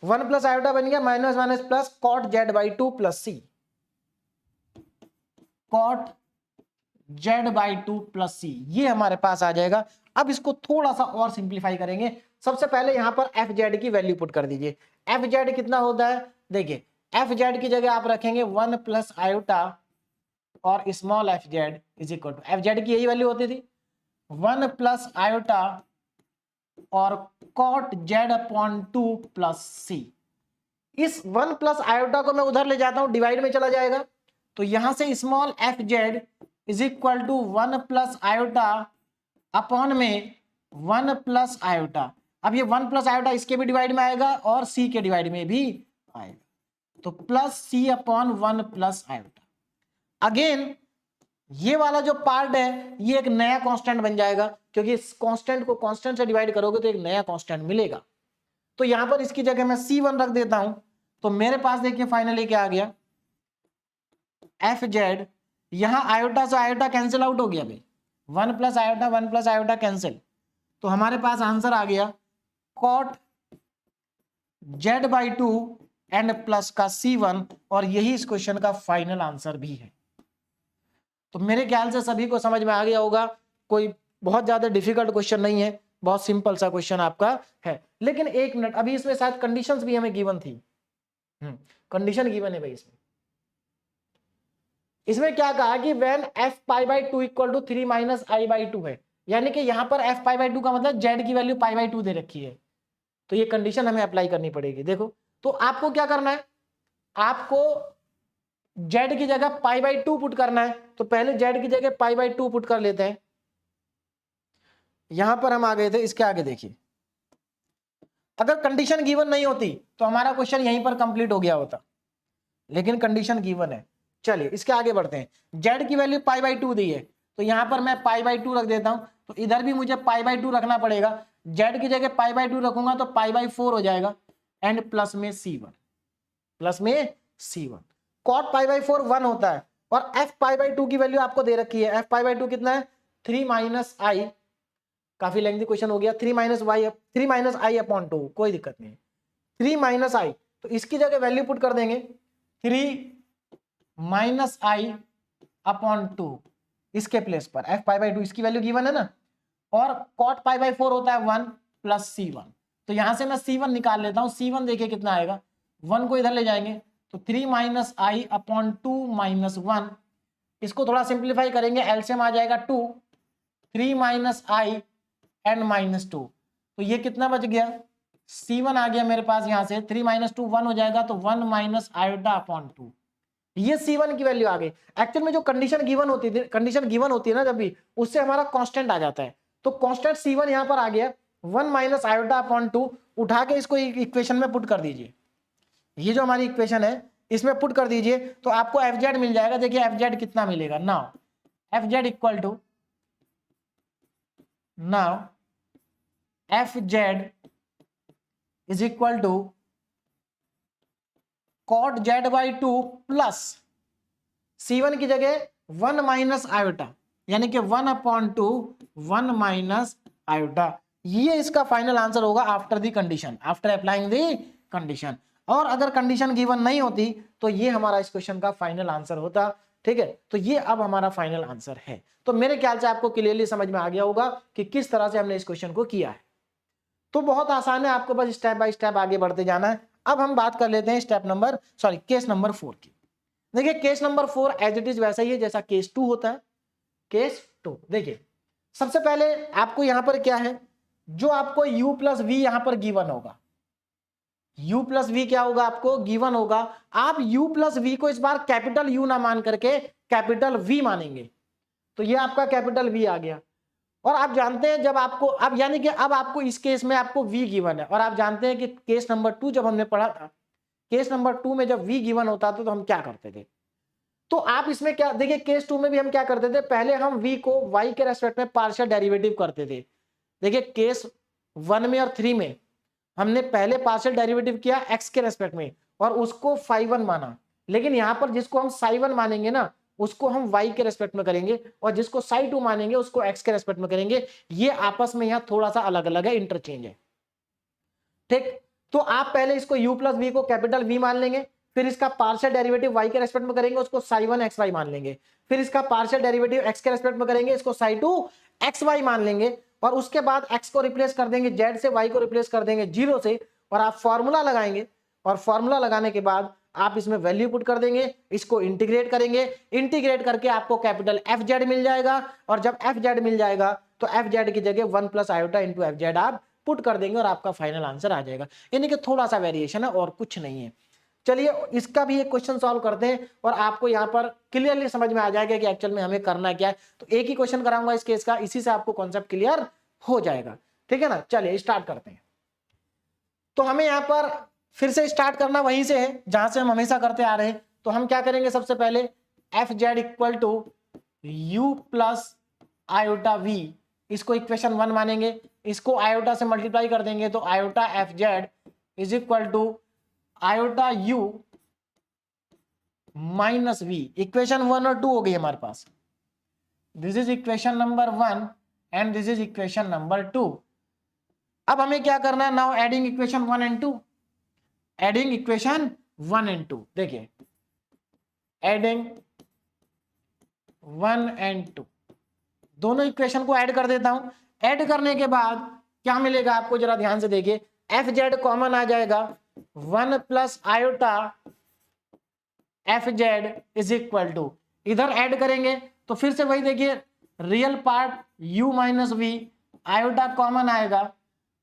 1 plus iota बन गया minus minus plus cot Z by 2 plus C, cot Z by 2 plus C, ये हमारे पास आ जाएगा। अब इसको थोड़ा सा और सिंप्लीफाई करेंगे। सबसे पहले यहां पर एफ जेड की वैल्यू पुट कर दीजिए। एफ जेड कितना होता है, देखिए एफ जेड की जगह आप रखेंगे 1 प्लस आयोटा और small F Z is equal to, f Z की यही वैल्यू होती थी 1 प्लस आयोटा और cot z upon 2 plus c. इस 1 प्लस आयोटा को मैं उधर ले जाता हूं, डिवाइड में चला जाएगा, तो यहां से small F Z is equal to 1 plus iota upon में 1 प्लस आयोटा। अब ये 1 प्लस आयोटा इसके भी डिवाइड में आएगा और सी के डिवाइड में भी आएगा, तो प्लस सी अपॉन 1 प्लस आयोटा। अगेन ये वाला जो पार्ट है ये एक नया कांस्टेंट बन जाएगा, क्योंकि इस कांस्टेंट को कांस्टेंट से डिवाइड करोगे तो एक नया कांस्टेंट मिलेगा। तो यहां पर इसकी जगह मैं C1 रख देता हूं, तो मेरे पास देखिए फाइनली क्या आ गया, एफ जेड, यहां आयोटा से आयोटा कैंसिल आउट हो गया भाई, 1 प्लस आयोटा कैंसिल, तो हमारे पास आंसर आ गया cot Z by 2 and plus का C1, और यही इस क्वेश्चन का फाइनल आंसर भी है। तो मेरे ख्याल से सभी को समझ में आ गया होगा, कोई बहुत ज्यादा डिफिकल्ट क्वेश्चन नहीं है, बहुत सिंपल सा क्वेश्चन आपका है। लेकिन एक मिनट, अभी इसमें शायद कंडीशंस भी हमें गिवन थी, कंडीशन गिवन है भाई इसमें क्या कहा कि when f pi by 2 equal to 3 minus i by 2 है, यानी कि यहां पर एफ पाई बाई 2 का मतलब जेड की वैल्यू पाई बाई 2 दे रखी है, तो ये कंडीशन हमें अप्लाई करनी पड़ेगी। देखो, तो आपको क्या करना है, आपको z की जगह π/2 पुट करना है। तो पहले z की जगह π/2 पुट कर लेते हैं। यहां पर हम आ गए थे, इसके आगे देखिए, अगर कंडीशन गिवन नहीं होती तो हमारा क्वेश्चन यहीं पर कंप्लीट हो गया होता, लेकिन कंडीशन गिवन है। चलिए इसके आगे बढ़ते हैं। z की वैल्यू π/2 दी है, तो यहां पर मैं π/2 रख देता हूं। तो इधर भी मुझे π/2 रखना पड़ेगा। z की जगह π/2 रखूंगा तो π/4 हो जाएगा, एंड प्लस में c1, प्लस में c1। cot π/4 1 होता है, और f π/2 की वैल्यू आपको दे रखी है। f π/2 कितना है, 3 - i, काफी लेंथी क्वेश्चन हो गया। 3 - i अपॉन 2, कोई दिक्कत नहीं, 3 - i। तो इसकी जगह वैल्यू पुट कर देंगे 3 - i अपॉन 2, इसके प्लेस पर f π/2 इसकी वैल्यू गिवन है ना, और cot π/4 होता है 1 प्लस c1। तो यहां से मैं c1 निकाल लेता हूं। c1 देखिए कितना आएगा, 1 को इधर ले जाएंगे तो 3 - i अपॉन 2 - 1, इसको थोड़ा सिंप्लीफाई करेंगे, एलसीएम आ जाएगा 2, 3 - i एंड -2। तो ये कितना बच गया, c1 आ गया मेरे पास। यहां से 3 - 2 1 हो जाएगा, तो 1 - i अपॉन 2, ये c1 की वैल्यू आ गई। एक्चुअल में जो कंडीशन गिवन होती थी, कंडीशन गिवन होती है ना जब भी, उससे हमारा कांस्टेंट आ जाता है। तो कांस्टेंट c1 यहां पर आ गया, 1 - i अपॉन 2। उठा के इसको इक्वेशन में पुट कर दीजिए, ये जो हमारी इक्वेशन है इसमें पुट कर दीजिए, तो आपको fz मिल जाएगा। देखिए fz कितना मिलेगा, now fz equal to, now fz is equal to cot z/2 plus c1 की जगह 1 - i, यानी कि 1/2 1 - i। ये इसका फाइनल आंसर होगा after the condition, after applying the condition. और अगर कंडीशन गिवन नहीं होती तो ये हमारा इस क्वेश्चन का फाइनल आंसर होता। ठीक है, तो ये अब हमारा फाइनल आंसर है। तो मेरे ख्याल से आपको क्लियरली समझ में आ गया होगा कि किस तरह से हमने इस क्वेश्चन को किया है। तो बहुत आसान है, आपको बस स्टेप बाय स्टेप आगे बढ़ते जाना है। अब हम बात कर लेते हैं केस नंबर 4 की। देखिए case number 4 as it is वैसा ही है जैसा केस 2 होता है। केस 2 देखिए, सबसे पहले आपको यहां पर क्या है, जो आपको u प्लस वी यहां पर गिवन होगा, u प्लस वी क्या होगा, आपको गिवन होगा। आप u प्लस वी को इस बार कैपिटल U ना मान करके कैपिटल V मानेंगे, तो ये आपका कैपिटल V आ गया। और आप जानते हैं जब आपको, अब यानी कि अब आपको इस केस में आपको v गिवन है, और आप जानते हैं कि केस नंबर 2 जब हमने पढ़ा था, केस नंबर 2 में जब v गिवन होता था तो हम क्या करते थे। तो आप इसमें क्या देखिए, केस 2 में भी हम क्या करते थे, पहले हम v को y के रेस्पेक्ट में पार्शियल डेरिवेटिव करते थे। देखिए केस 1 में और 3 में हमने पहले पार्शियल डेरिवेटिव किया x के रेस्पेक्ट में और उसको phi1 माना, लेकिन यहां पर जिसको हम psi1 मानेंगे ना उसको हम y के रेस्पेक्ट में करेंगे, और जिसको psi2 मानेंगे उसको x के रेस्पेक्ट में करेंगे। ये आपस में यहां थोड़ा सा अलग अलग है, इंटरचेंज है। ठीक, तो आप पहले इसको u प्लस वी को कैपिटल V मान लेंगे, फिर इसका पार्शियल डेरिवेटिव y के रेस्पेक्ट में करेंगे, उसको psi1 xy मान लेंगे, फिर इसका पार्शियल डेरिवेटिव x के रेस्पेक्ट में करेंगे, इसको psi2 xy मान लेंगे, और उसके बाद x को रिप्लेस कर देंगे z से, y को रिप्लेस कर देंगे 0 से, और आप फॉर्मूला लगाएंगे, और फॉर्मूला लगाने के बाद आप इसमें वैल्यू पुट कर देंगे, इसको इंटीग्रेट करेंगे, इंटीग्रेट करके आपको कैपिटल fz मिल जाएगा। और जब fz मिल जाएगा तो fz की जगह 1 प्लस आयोटा इंटू fz आप पुट कर देंगे और आपका फाइनल आंसर आ जाएगा। यानी कि थोड़ा सा वेरिएशन है और कुछ नहीं है। चलिए इसका भी एक क्वेश्चन सॉल्व करते हैं और आपको यहाँ पर क्लियरली समझ में आ जाएगा कि एक्चुअल में हमें करना क्या है। तो एक ही क्वेश्चन कराऊंगा इस केस का, इसी से आपको कॉन्सेप्ट क्लियर हो जाएगा। ठीक है ना, चलिए स्टार्ट करते हैं। तो हमें यहाँ पर फिर से स्टार्ट करना वहीं से है जहां से हम हमेशा करते आ रहे हैं। तो हम क्या करेंगे, सबसे पहले fz equal to u plus iota v, इसको इक्वेशन 1 मानेंगे, इसको आयोटा से मल्टीप्लाई कर देंगे, तो iota fz is equal to iota u minus v। Equation 1 और 2 हो गई हमारे पास। This is equation number 1 and this is equation number 2। अब हमें क्या करना है, now adding equation 1 and 2, adding equation 1 and 2। देखिए एडिंग 1 एंड 2, दोनों इक्वेशन को ऐड कर देता हूं। ऐड करने के बाद क्या मिलेगा आपको, जरा ध्यान से देखिए, fz कॉमन आ जाएगा, 1 plus iota fz is equal to, इधर ऐड करेंगे तो फिर से वही देखिए, real part u minus v, iota common आएगा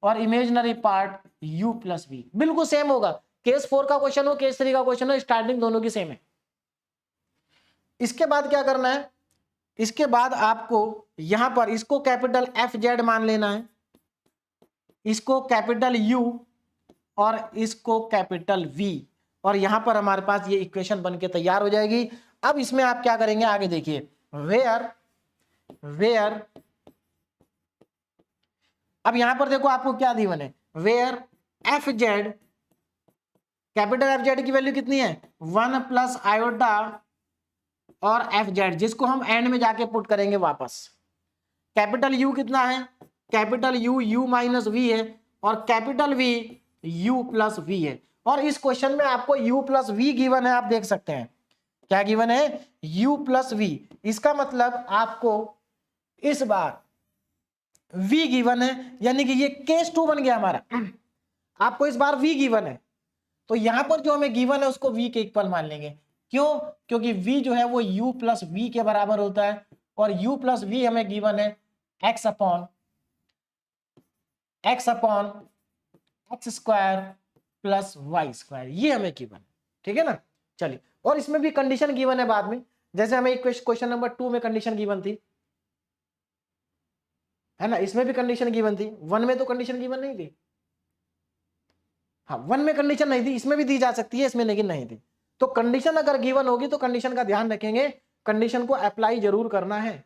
और imaginary part u plus v। बिल्कुल सेम होगा, केस 4 का क्वेश्चन हो, केस 3 का क्वेश्चन हो, स्टार्टिंग दोनों की सेम है। इसके बाद क्या करना है, इसके बाद आपको यहां पर इसको कैपिटल एफ जेड मान लेना है, इसको कैपिटल U और इसको कैपिटल V, और यहां पर हमारे पास ये इक्वेशन बनके तैयार हो जाएगी। अब इसमें आप क्या करेंगे आगे देखिए, वेयर अब यहां पर देखो आपको क्या गिवन है, where f Z, capital F Z की वैल्यू कितनी है 1 प्लस आयोटा और एफ जेड, जिसको हम एंड में जाके पुट करेंगे वापस। कैपिटल यू कितना है, capital U you minus we है, और capital V u plus we है। और इस क्वेश्चन में आपको यू प्लस वी गिवन है, आप देख सकते हैं क्या गिवन है, u प्लस वी। इसका मतलब आपको इस बार v गिवन है, यानी कि ये केस 2 बन गया हमारा। आपको इस बार v गिवन है, तो यहां पर जो हमें गिवन है उसको v के इक्वल मान लेंगे। क्यों, क्योंकि v जो है वो u प्लस वी के बराबर होता है, और u प्लस वी हमें गिवन है x upon x square plus y square, ये हमें गिवन, ठीक है ना। चलिए, और इसमें भी कंडीशन गिवन है बाद में, जैसे हमें क्वेश्चन नंबर 2 में कंडीशन गिवन थी, है ना, इसमें भी कंडीशन गिवन थी। 1 में तो कंडीशन गिवन नहीं थी, हाँ 1 में कंडीशन नहीं थी, इसमें भी दी जा सकती है, इसमें लेकिन नहीं थी। तो कंडीशन अगर गिवन होगी तो कंडीशन का ध्यान रखेंगे, कंडीशन को अप्लाई जरूर करना है।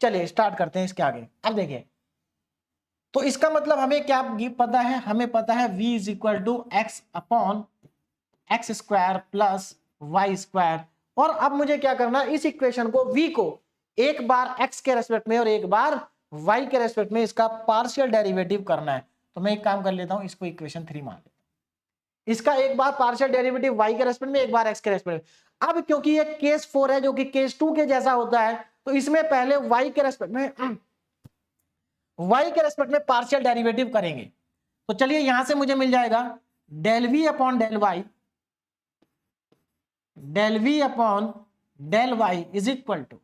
चलिए स्टार्ट करते हैं इसके आगे। अब देखिए, तो इसका मतलब हमें क्या पता है, हमें पता है v is equal to x upon x square plus y square. और अब मुझे क्या करना है, इस इक्वेशन को v को एक बार x के रेस्पेक्ट में और एक बार y के रेस्पेक्ट में इसका पार्शियल डेरिवेटिव करना है। तो मैं एक काम कर लेता हूं, इसको इक्वेशन 3 मान लेता हूं, इसका एक बार पार्शियल डेरिवेटिव y के रेस्पेक्ट में, एक बार x के रेस्पेक्ट में। अब क्योंकि ये केस 4 है जो कि केस 2 के जैसा होता है, तो इसमें पहले y के रेस्पेक्ट में पार्शियल डेरिवेटिव करेंगे। तो चलिए यहां से मुझे मिल जाएगा del v upon del y is equal to,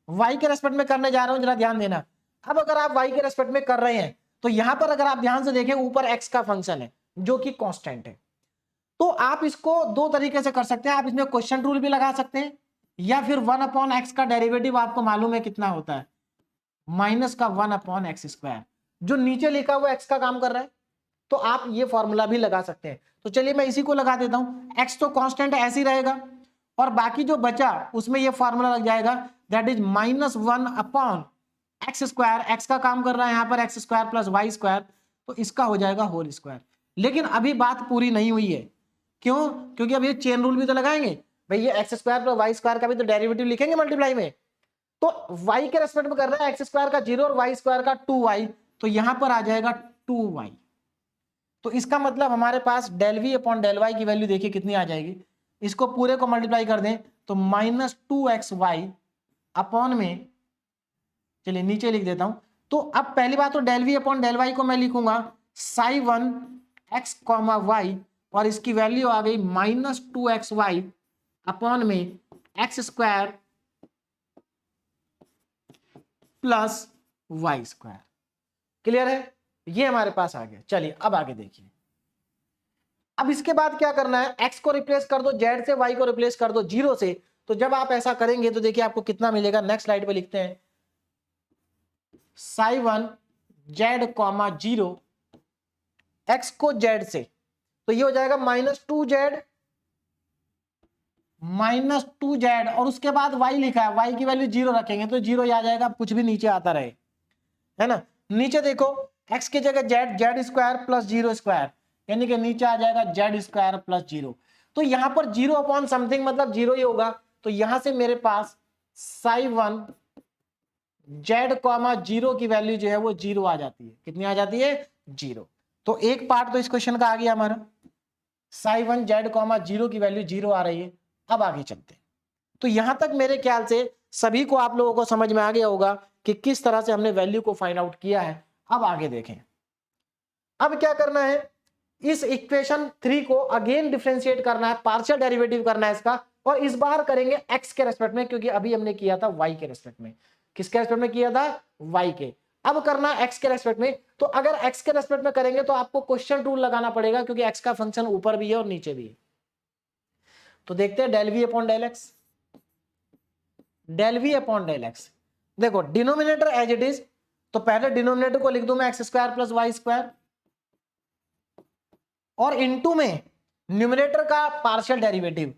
y के रेस्पेक्ट में करने जा रहा हूं, जरा ध्यान देना। अब अगर आप y के रेस्पेक्ट में कर रहे हैं तो यहां पर अगर आप ध्यान से देखें, ऊपर x का फंक्शन है जो कि कांस्टेंट है। तो आप इसको दो तरीके से कर सकते हैं, आप इसमें क्वेश्चन रूल भी लगा सकते हैं, या फिर 1 अपॉन एक्स का डेरिवेटिव आपको मालूम है कितना होता है, माइनस का 1 अपॉन एक्स स्क्वायर, जो नीचे लिखा हुआ एक्स का काम कर रहा है। तो आप ये फॉर्मूला भी लगा सकते हैं। तो चलिए मैं इसी को लगा देता हूं, एक्स तो कांस्टेंट ऐसे ही रहेगा, और बाकी जो बचा उसमें ये फॉर्मूला लग जाएगा, that is minus 1 upon x square, x का काम कर रहा है यहाँ पर x square plus y square, तो इसका हो जाएगा होल स्क्वायर। लेकिन अभी बात पूरी नहीं हुई है, क्यों, क्योंकि अब ये चेन रूल भी तो लगाएंगे भाई, ये x square plus y square का भी तो डेरिवेटिव लिखेंगे मल्टीप्लाई में। तो y के रेस्पेक्ट में कर रहा है, एक्स स्क्वायर का 0 और वाई स्क्वायर का 2y, तो यहां पर आ जाएगा 2y। तो इसका मतलब हमारे पास del v upon del Y की वैल्यू देखिए कितनी आ जाएगी, इसको पूरे को मल्टीप्लाई कर दें तो माइनस 2xy अपॉन में, चलिए नीचे लिख देता हूं। तो अब पहली बात तो del v upon del y को मैं लिखूंगा साई 1 x कॉमा वाई, और इसकी वैल्यू आ गई माइनस 2xy अपॉन में x square plus y square. Clear है, ये हमारे पास आ गया। चलिए अब आगे देखिए, अब इसके बाद क्या करना है, x को रिप्लेस कर दो z से, y को रिप्लेस कर दो 0 से। तो जब आप ऐसा करेंगे तो देखिए आपको कितना मिलेगा, नेक्स्ट स्लाइड पे लिखते हैं, साई 1 z कॉमा 0 x को z से, तो ये हो जाएगा माइनस 2z, और उसके बाद y लिखा है, y की वैल्यू 0 रखेंगे तो 0 ही आ जाएगा, कुछ भी नीचे आता रहे, है ना। नीचे देखो x की जगह z स्क्वायर प्लस 0 स्क्वायर, यानी कि नीचे आ जाएगा z स्क्वायर प्लस 0। तो यहां पर 0 अपॉन समथिंग मतलब 0 ही होगा, तो यहां से मेरे पास साई 1 z कॉमा 0 की वैल्यू जो है वो 0 आ जाती है। कितनी आ जाती है, 0। तो एक पार्ट तो इस क्वेश्चन का आ गया हमारा, साई 1 z कॉमा 0 की वैल्यू 0 आ रही है। अब आगे चलते हैं। तो यहां तक मेरे ख्याल से सभी को, आप लोगों को समझ में आ गया होगा कि किस तरह से हमने वैल्यू को फाइंड आउट किया है। अब आगे देखें, अब क्या करना है, इस इक्वेशन 3 को अगेन डिफरेंशिएट करना है, पार्शियल डेरिवेटिव करना है इसका, और इस बार करेंगे x के रेस्पेक्ट में, क्योंकि अभी हमने किया था y के रेस्पेक्ट में। किसके रेस्पेक्ट में किया था, y के। अब करना एक्स के रेस्पेक्ट में, तो अगर एक्स के रेस्पेक्ट में करेंगे तो आपको क्वेश्चन रूल लगाना पड़ेगा, क्योंकि एक्स का फंक्शन ऊपर भी है और नीचे भी है। तो देखते हैं del v upon del x, del v upon del x. देखो डिनोमिनेटर एज इट इज, तो पहले डिनोमिनेटर को लिख दूं मैं x square plus y square, और इनटू में न्यूमरेटर का पार्शियल डेरिवेटिव,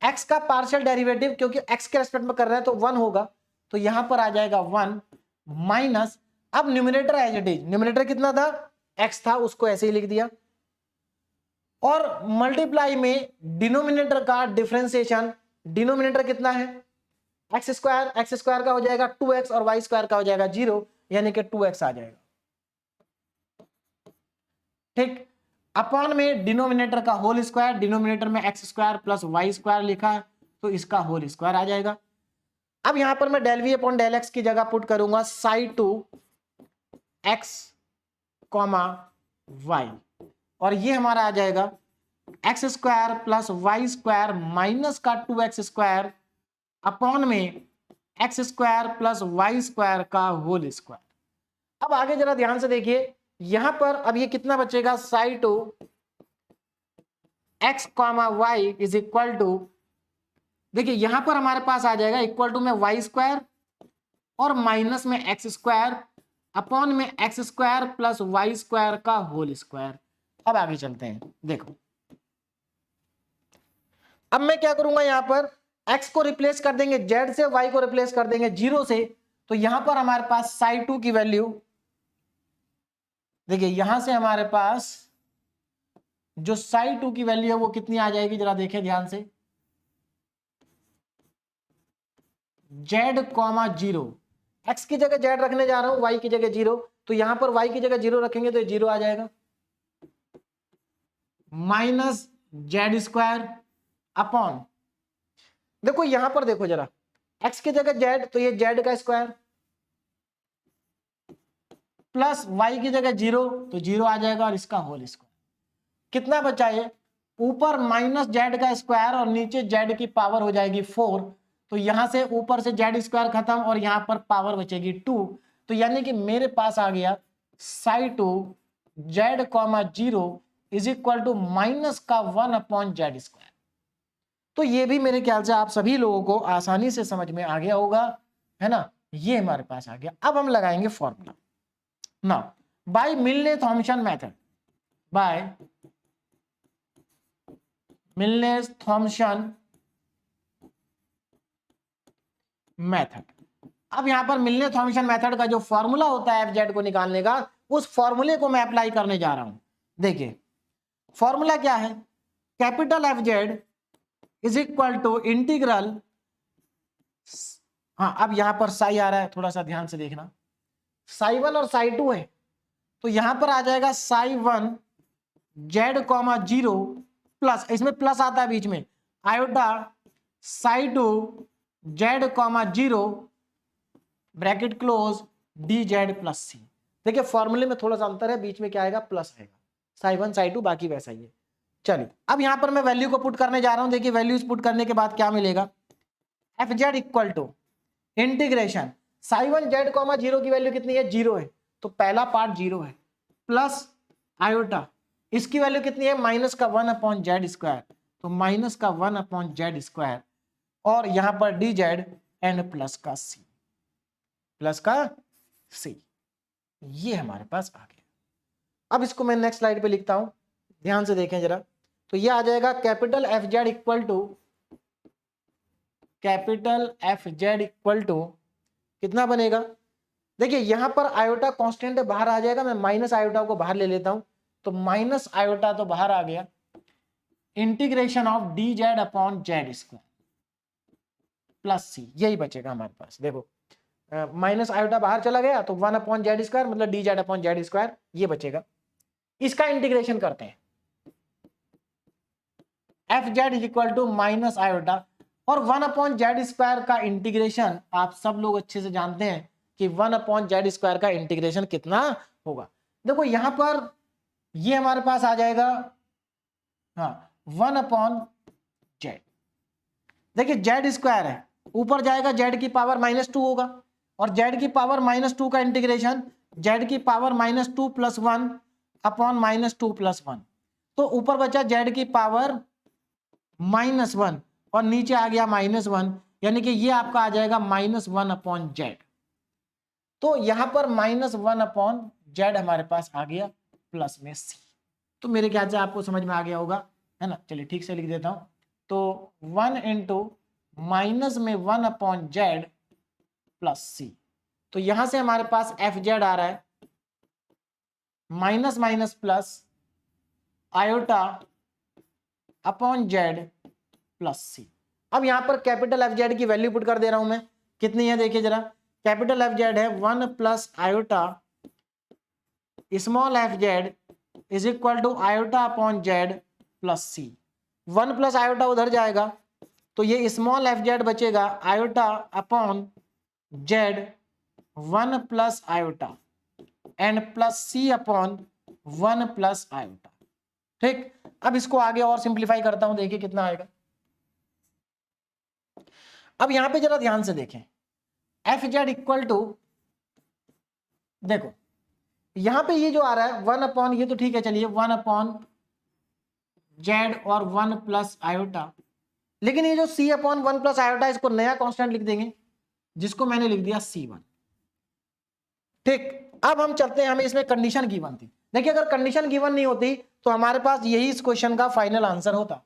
एक्स का पार्शियल डेरिवेटिव, क्योंकि एक्स के रेस्पेक्ट में कर रहे हैं तो 1 होगा, तो यहां पर आ जाएगा 1 माइनस, अब numerator as it is, numerator कितना था, एक्स था, उसको ऐसे ही लिख दिया, और मल्टीप्लाई में डिनोमिनेटर का डिफरेंशिएशन, डिनोमिनेटर कितना है एक्स स्क्वायर का हो जाएगा 2x और वाई स्क्वायर का हो जाएगा 0, यानी कि 2x आ जाएगा, ठीक। अपॉन में डिनोमिनेटर का होल स्क्वायर, डिनोमिनेटर में x square plus y square लिखा है तो इसका होल स्क्वायर आ जाएगा। अब यहां पर मैं del v upon del x की जगह पुट करूंगा psi two x comma y, और ये हमारा आ जाएगा x square plus y square minus का 2x स्क्वायर अपॉन में x square plus y square का होल स्क्वायर। अब आगे जरा ध्यान से देखिए, यहां पर अब ये कितना बचेगा, psi two x comma Y is equal to, देखिए यहां पर हमारे पास आ जाएगा इक्वल टू में वाई स्क्वायर और माइनस में एक्स स्क्वायर अपॉन में x square plus y square का होल स्क्वायर। अब आगे चलते हैं, देखो अब मैं क्या करूंगा, यहां पर x को रिप्लेस कर देंगे z से, y को रिप्लेस कर देंगे 0 से, तो यहां पर हमारे पास साई टू की वैल्यू, देखिए यहां से हमारे पास जो साई टू की वैल्यू है वो कितनी आ जाएगी, जरा देखें ध्यान से, z कॉमा 0, x की जगह z रखने जा रहा हूं, y की जगह 0, तो यहां पर y की जगह 0 रखेंगे तो 0 आ जाएगा, माइनस z स्क्वायर अपॉन, देखो यहां पर देखो जरा, x की जगह z तो ये z का स्क्वायर प्लस y की जगह 0 तो 0 आ जाएगा और इसका होल स्क्वायर। कितना बचा है, ऊपर माइनस z का स्क्वायर और नीचे z की पावर हो जाएगी 4, तो यहां से ऊपर से z स्क्वायर खत्म और यहां पर पावर बचेगी 2, तो यानी कि मेरे पास आ गया psi two z comma 0 is equal to minus का 1 अपॉन z स्क्वायर। तो ये भी मेरे ख्याल से आप सभी लोगों को आसानी से समझ में आ गया होगा, है ना, ये हमारे पास आ गया। अब हम लगाएंगे formula. Now by Milne Thomson method, by Milne Thomson method, अब यहां पर मिलने-थॉम्पसन मेथड का जो फॉर्मूला होता है एफ को निकालने का, उस फॉर्मूले को मैं अप्लाई करने जा रहा हूं। देखिए फॉर्मूला क्या है, capital F Z is equal to integral, हाँ अब यहां पर साई आ रहा है, थोड़ा सा ध्यान से देखना, साई 1 और साई 2 है, तो यहां पर आ जाएगा साई 1 जेड कॉमा 0 प्लस, इसमें प्लस आता है बीच में, iota psi 2 Z comma 0 bracket close D Z plus C. देखिए फॉर्मूले में थोड़ा सा अंतर है, बीच में क्या आएगा, प्लस आएगा, साई 1 साई 2 बाकी वैसा ही है। चलिए अब यहां पर मैं वैल्यू को पुट करने जा रहा हूं, देखिए वैल्यूज पुट करने के बाद क्या मिलेगा, F Z equal to integration psi 1 Z comma 0 की वैल्यू कितनी है, 0 है, तो पहला पार्ट 0 है, प्लस आयोटा इसकी वैल्यू कितनी है, माइनस का 1 अपॉन जेड स्क्वायर, तो माइनस का 1 अपॉन जेड स्क्वायर, और यहां पर डी जेड एंड प्लस का सी, प्लस का सी, ये हमारे पास आ गया। अब इसको मैं नेक्स्ट स्लाइड पे लिखता हूं, ध्यान से देखें जरा, तो ये आ जाएगा capital F Z equal to, capital F Z equal to कितना बनेगा, देखिए यहां पर आयोटा कांस्टेंट बाहर आ जाएगा, मैं माइनस आयोटा को बाहर ले लेता हूं, तो माइनस आयोटा तो बाहर आ गया, integration of D Z upon Z square plus C, यही बचेगा हमारे पास। देखो माइनस आयोटा बाहर चला गया तो 1 अपॉन जेड स्क्वायर मतलब d Z upon Z square, ये बचेगा। इसका इंटीग्रेशन करते हैं, F Z is equal to minus iota, और 1 अपॉन जेड स्क्वायर का इंटीग्रेशन आप सब लोग अच्छे से जानते हैं कि 1 अपॉन जेड स्क्वायर का इंटीग्रेशन कितना होगा। देखो यहां पर ये हमारे पास आ जाएगा, हाँ 1 अपॉन जेड, देखिए जेड स्क्वायर है, ऊपर जाएगा जेड की पावर -2 होगा, और जेड की पावर -2 का इंटीग्रेशन जेड की पावर -2 + 1 अपॉन -2 + 1, तो ऊपर बचा जेड की पावर -1 और नीचे आ गया -1, यानी कि ये आपका आ जाएगा -1 अपॉन जेड। तो यहां पर -1 अपॉन जेड हमारे पास आ गया प्लस में सी। तो मेरे ख्याल से आपको समझ में आ गया होगा, है ना। चलिए ठीक से लिख देता हूं। तो 1 इंटू माइनस में 1 अपॉन जेड प्लस सी। तो यहां से हमारे पास एफ जेड आ रहा है minus minus plus iota upon Z plus C. अब यहां पर कैपिटल एफ जेड की वैल्यू पुट कर दे रहा हूं मैं। कितनी है देखिए जरा। कैपिटल एफ जेड है 1 plus iota small F Z is equal to iota upon Z plus c. 1 plus iota उधर जाएगा तो ये स्मॉल एफ जेड बचेगा iota upon z 1 plus iota and plus C upon 1 plus iota. ठीक, अब इसको आगे और सिंप्लीफाई करता हूं, देखिए कितना आएगा। अब यहां पे जरा ध्यान से देखें, एफ जेड इक्वल टू, देखो यहां पे ये जो आ रहा है 1 अपॉन, ये तो ठीक है, चलिए 1 अपॉन जेड और 1 प्लस आयोटा, लेकिन ये जो सी अपॉन 1 प्लस आयोटा, इसको नया कांस्टेंट लिख देंगे जिसको मैंने लिख दिया C1। ठीक, अब हम चलते हैं, हमें इसमें कंडीशन गिवन थी। देखिए अगर कंडीशन गिवन नहीं होती तो हमारे पास यही इस क्वेश्चन का फाइनल आंसर होता,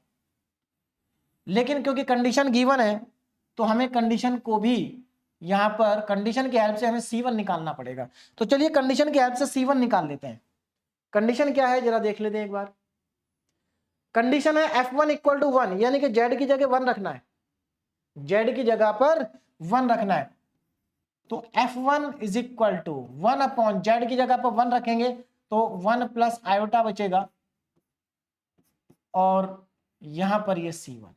लेकिन क्योंकि कंडीशन गिवन है तो हमें कंडीशन को भी यहां पर कंडीशन की हेल्प से हमें C1 निकालना पड़ेगा। तो चलिए कंडीशन की हेल्प से C1 निकाल लेते हैं। कंडीशन क्या है जरा देख लेते हैं एक बार। कंडीशन है F1 इक्वल टू 1, यानी कि जेड की जगह 1 रखना है, जेड की जगह पर 1 रखना है। तो F1 is equal to 1 upon z की जगह पर 1 रखेंगे तो 1 प्लस आयोटा बचेगा और यहां पर ये C1,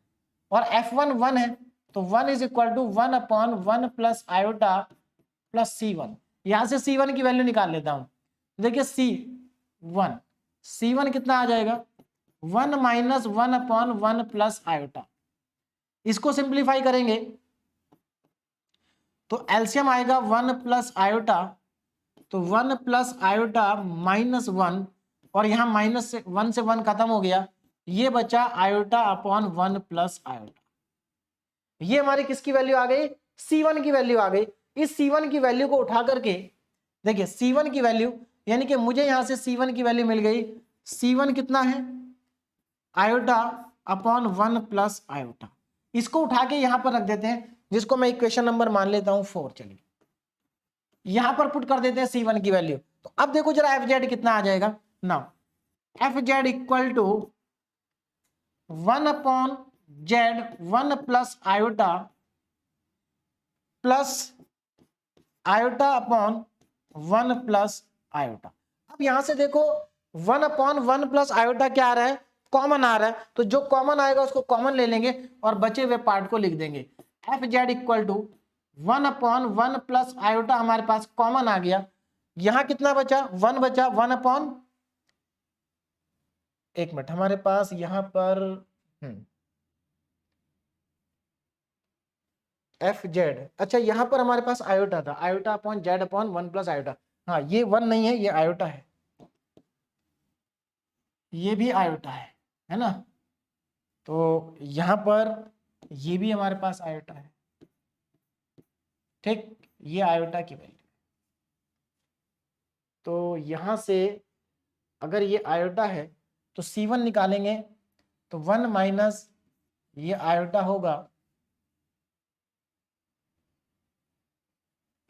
और F1 1 है तो 1 is equal to 1 upon 1 plus iota plus C1। यहां से C1 की वैल्यू निकाल लेता हूं। देखिए C1 कितना आ जाएगा 1 माइनस 1 अपॉन 1 प्लस आयोटा। इसको सिंप्लीफाई करेंगे तो एलसीएम आएगा 1 प्लस आयोटा, तो 1 प्लस आयोटा -1, और यहां माइनस से 1 से 1 खत्म हो गया, ये बचा आयोटा अपॉन 1 प्लस आयोटा। ये हमारी किसकी वैल्यू आ गई, C1 की वैल्यू आ गई। इस C1 की वैल्यू को उठा करके देखिए C1 की वैल्यू, यानी कि मुझे यहां से C1 की वैल्यू मिल गई। C1 कितना है आयोटा अपॉन 1 प्लस आयोटा। इसको उठा के यहां पर रख देते हैं, जिसको मैं इक्वेशन नंबर मान लेता हूं 4। चलिए यहां पर पुट कर देते हैं C1 की वैल्यू। तो अब देखो जरा एफ जेड कितना आ जाएगा। Now F Z equal to 1 upon z 1 plus iota plus iota upon 1 plus iota. अब यहां से देखो 1 अपॉन 1 प्लस आयोटा क्या आ रहा है, कॉमन आ रहा है, तो जो कॉमन आएगा उसको कॉमन ले लेंगे और बचे हुए पार्ट को लिख देंगे। F Z equal to 1 upon 1 plus iota हमारे पास कॉमन आ गया। यहां कितना बचा 1 बचा, 1 अपॉन, एक मिनट, हमारे पास यहां पर एफ जेड, अच्छा यहां पर हमारे पास आयोटा था, iota upon Z upon 1 plus iota. हाँ ये 1 नहीं है, ये आयोटा है, ये भी आयोटा है ना। तो यहां पर ये भी हमारे पास आयोटा है। ठीक, ये आयोटा की वैल्यू। तो यहां से अगर ये आयोटा है तो C1 निकालेंगे तो 1 माइनस ये आयोटा होगा,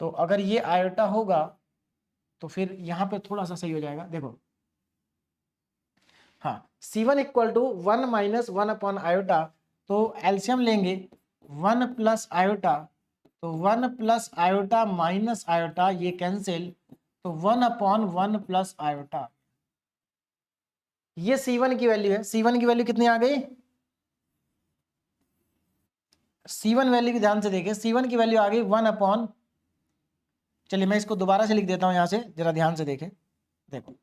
तो अगर ये आयोटा होगा तो फिर यहां पे थोड़ा सा सही हो जाएगा। देखो हाँ C1 equal to 1 minus 1 upon iota, तो एलसीएम लेंगे 1 प्लस आयोटा, तो 1 प्लस आयोटा माइनस आयोटा ये कैंसिल, तो 1 अपॉन 1 प्लस आयोटा। ये C1 की वैल्यू है। C1 की वैल्यू कितनी आ गई, C1 वैल्यू की ध्यान से देखें, C1 की वैल्यू आ गई 1 अपॉन, चलिए मैं इसको दोबारा से लिख देता हूं, यहां से जरा ध्यान से देखें। देखो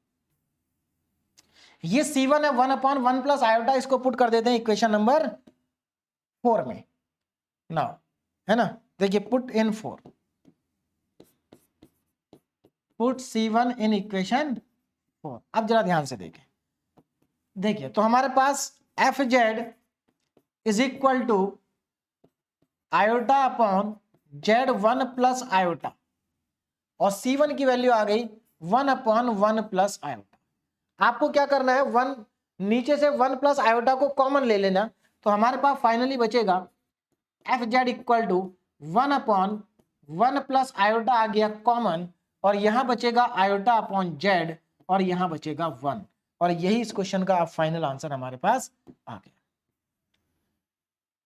ये C1 है 1 अपॉन 1 प्लस आयोटा, इसको पुट कर देते हैं इक्वेशन नंबर 4 में नाउ, है ना। देखिए put in 4, put C1 in equation 4। अब जरा ध्यान से देखें, देखिए तो हमारे पास FZ is equal to iota upon Z1 plus iota, और C1 की वैल्यू आ गई 1 अपॉन 1 प्लस आयोटा। आपको क्या करना है, 1 नीचे से 1 प्लस आयोटा को कॉमन ले लेना, तो हमारे पास फाइनली बचेगा FZ equal to 1 upon 1 plus iota आ गया कॉमन, और यहां बचेगा आयोटा अपॉन Z, और यहां बचेगा 1, और यही इस क्वेश्चन का फाइनल आंसर हमारे पास आ गया।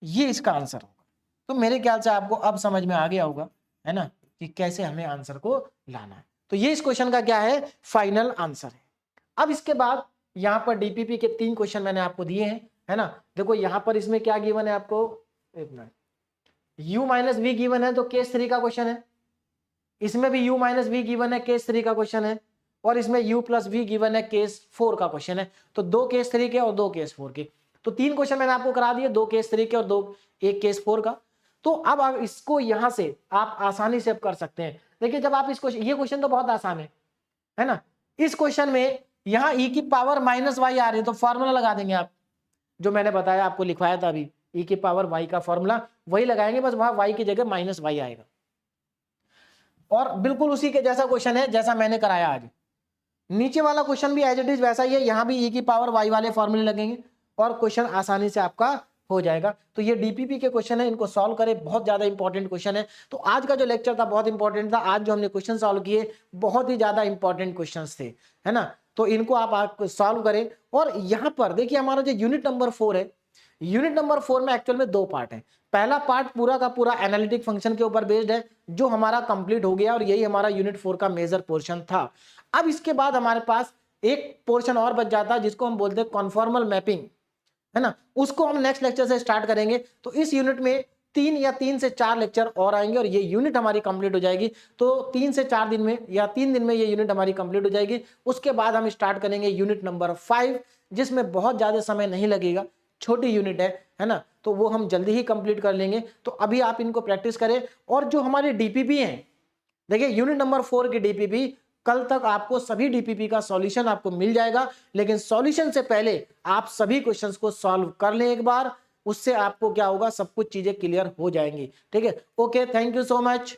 ये इसका आंसर होगा। तो मेरे ख्याल से आपको अब समझ में आ गया होगा, है ना, कि कैसे हमें आंसर को लाना है। तो ये इस क्वेश्चन का क्या है, फाइनल आंसर है। अब इसके बाद यहाँ पर डीपीपी के 3 क्वेश्चन मैंने आपको दिए हैं, है ना। देखो यहाँ पर इसमें क्या गिवन है आपको, एक minute, u minus v given है, तो केस 3 का क्वेश्चन है। इसमें भी u माइनस वी गिवन है, केस 3 का क्वेश्चन है, और इसमें u प्लस वी गिवन है, केस 4 का क्वेश्चन है। तो 2 केस 3 के और 2 केस 4 के, तो 3 क्वेश्चन मैंने आपको करा दिए, 2 केस 3 के और एक केस 4 का। तो अब आप इसको यहां से आप आसानी से अब कर सकते हैं। देखिए जब आप इसको, ये क्वेश्चन तो बहुत आसान है ना। इस क्वेश्चन में यहां e की पावर माइनस वाई आ रही है, तो फॉर्मूला लगा देंगे आप, जो मैंने बताया आपको, लिखवाया था अभी, e की पावर y का फॉर्मूला वही लगाएंगे, बस वहां y की जगह माइनस वाई आएगा। और बिल्कुल उसी के जैसा क्वेश्चन है जैसा मैंने कराया आज। नीचे वाला क्वेश्चन भी एज इट इज वैसा ही है, यहां भी e की पावर y वाले फॉर्मूले लगेंगे, और क्वेश्चन आसानी से आपका हो जाएगा। तो ये डीपीपी के क्वेश्चन है, इनको सॉल्व करें, बहुत ज्यादा इंपॉर्टेंट क्वेश्चन है। तो आज का जो लेक्चर था बहुत इंपॉर्टेंट था, आज जो हमने क्वेश्चन सॉल्व किए बहुत ही ज्यादा इंपॉर्टेंट क्वेश्चंस थे, है ना। तो इनको आप सॉल्व करें। और यहाँ पर देखिए हमारा जो यूनिट नंबर 4 है, यूनिट नंबर 4 में एक्चुअल में 2 पार्ट है। पहला पार्ट पूरा का पूरा एनालिटिक फंक्शन के ऊपर बेस्ड है, जो हमारा कंप्लीट हो गया, और यही हमारा यूनिट 4 का मेजर पोर्शन था। अब इसके बाद हमारे पास एक पोर्शन और बच जाता है, जिसको हम बोलते हैं कॉन्फॉर्मल मैपिंग, है ना। उसको हम नेक्स्ट लेक्चर से स्टार्ट करेंगे। तो इस यूनिट में 3 से 4 लेक्चर और आएंगे, और ये यूनिट हमारी कंप्लीट हो जाएगी। तो 3 से 4 दिन में या 3 दिन में ये यूनिट हमारी कंप्लीट हो जाएगी। उसके बाद हम स्टार्ट करेंगे यूनिट नंबर 5, जिसमें बहुत ज्यादा समय नहीं लगेगा, छोटी यूनिट है ना। तो वो हम जल्दी ही कंप्लीट कर लेंगे। तो अभी आप इनको प्रैक्टिस करें। और जो हमारे डीपीपी हैं, देखिए यूनिट नंबर 4 की डीपीपी, कल तक आपको सभी डीपीपी का सॉल्यूशन आपको मिल जाएगा, लेकिन सॉल्यूशन से पहले आप सभी क्वेश्चंस को सॉल्व कर लें एक बार, उससे आपको क्या होगा, सब कुछ चीजें क्लियर हो जाएंगी। ठीक है, okay, thank you so much.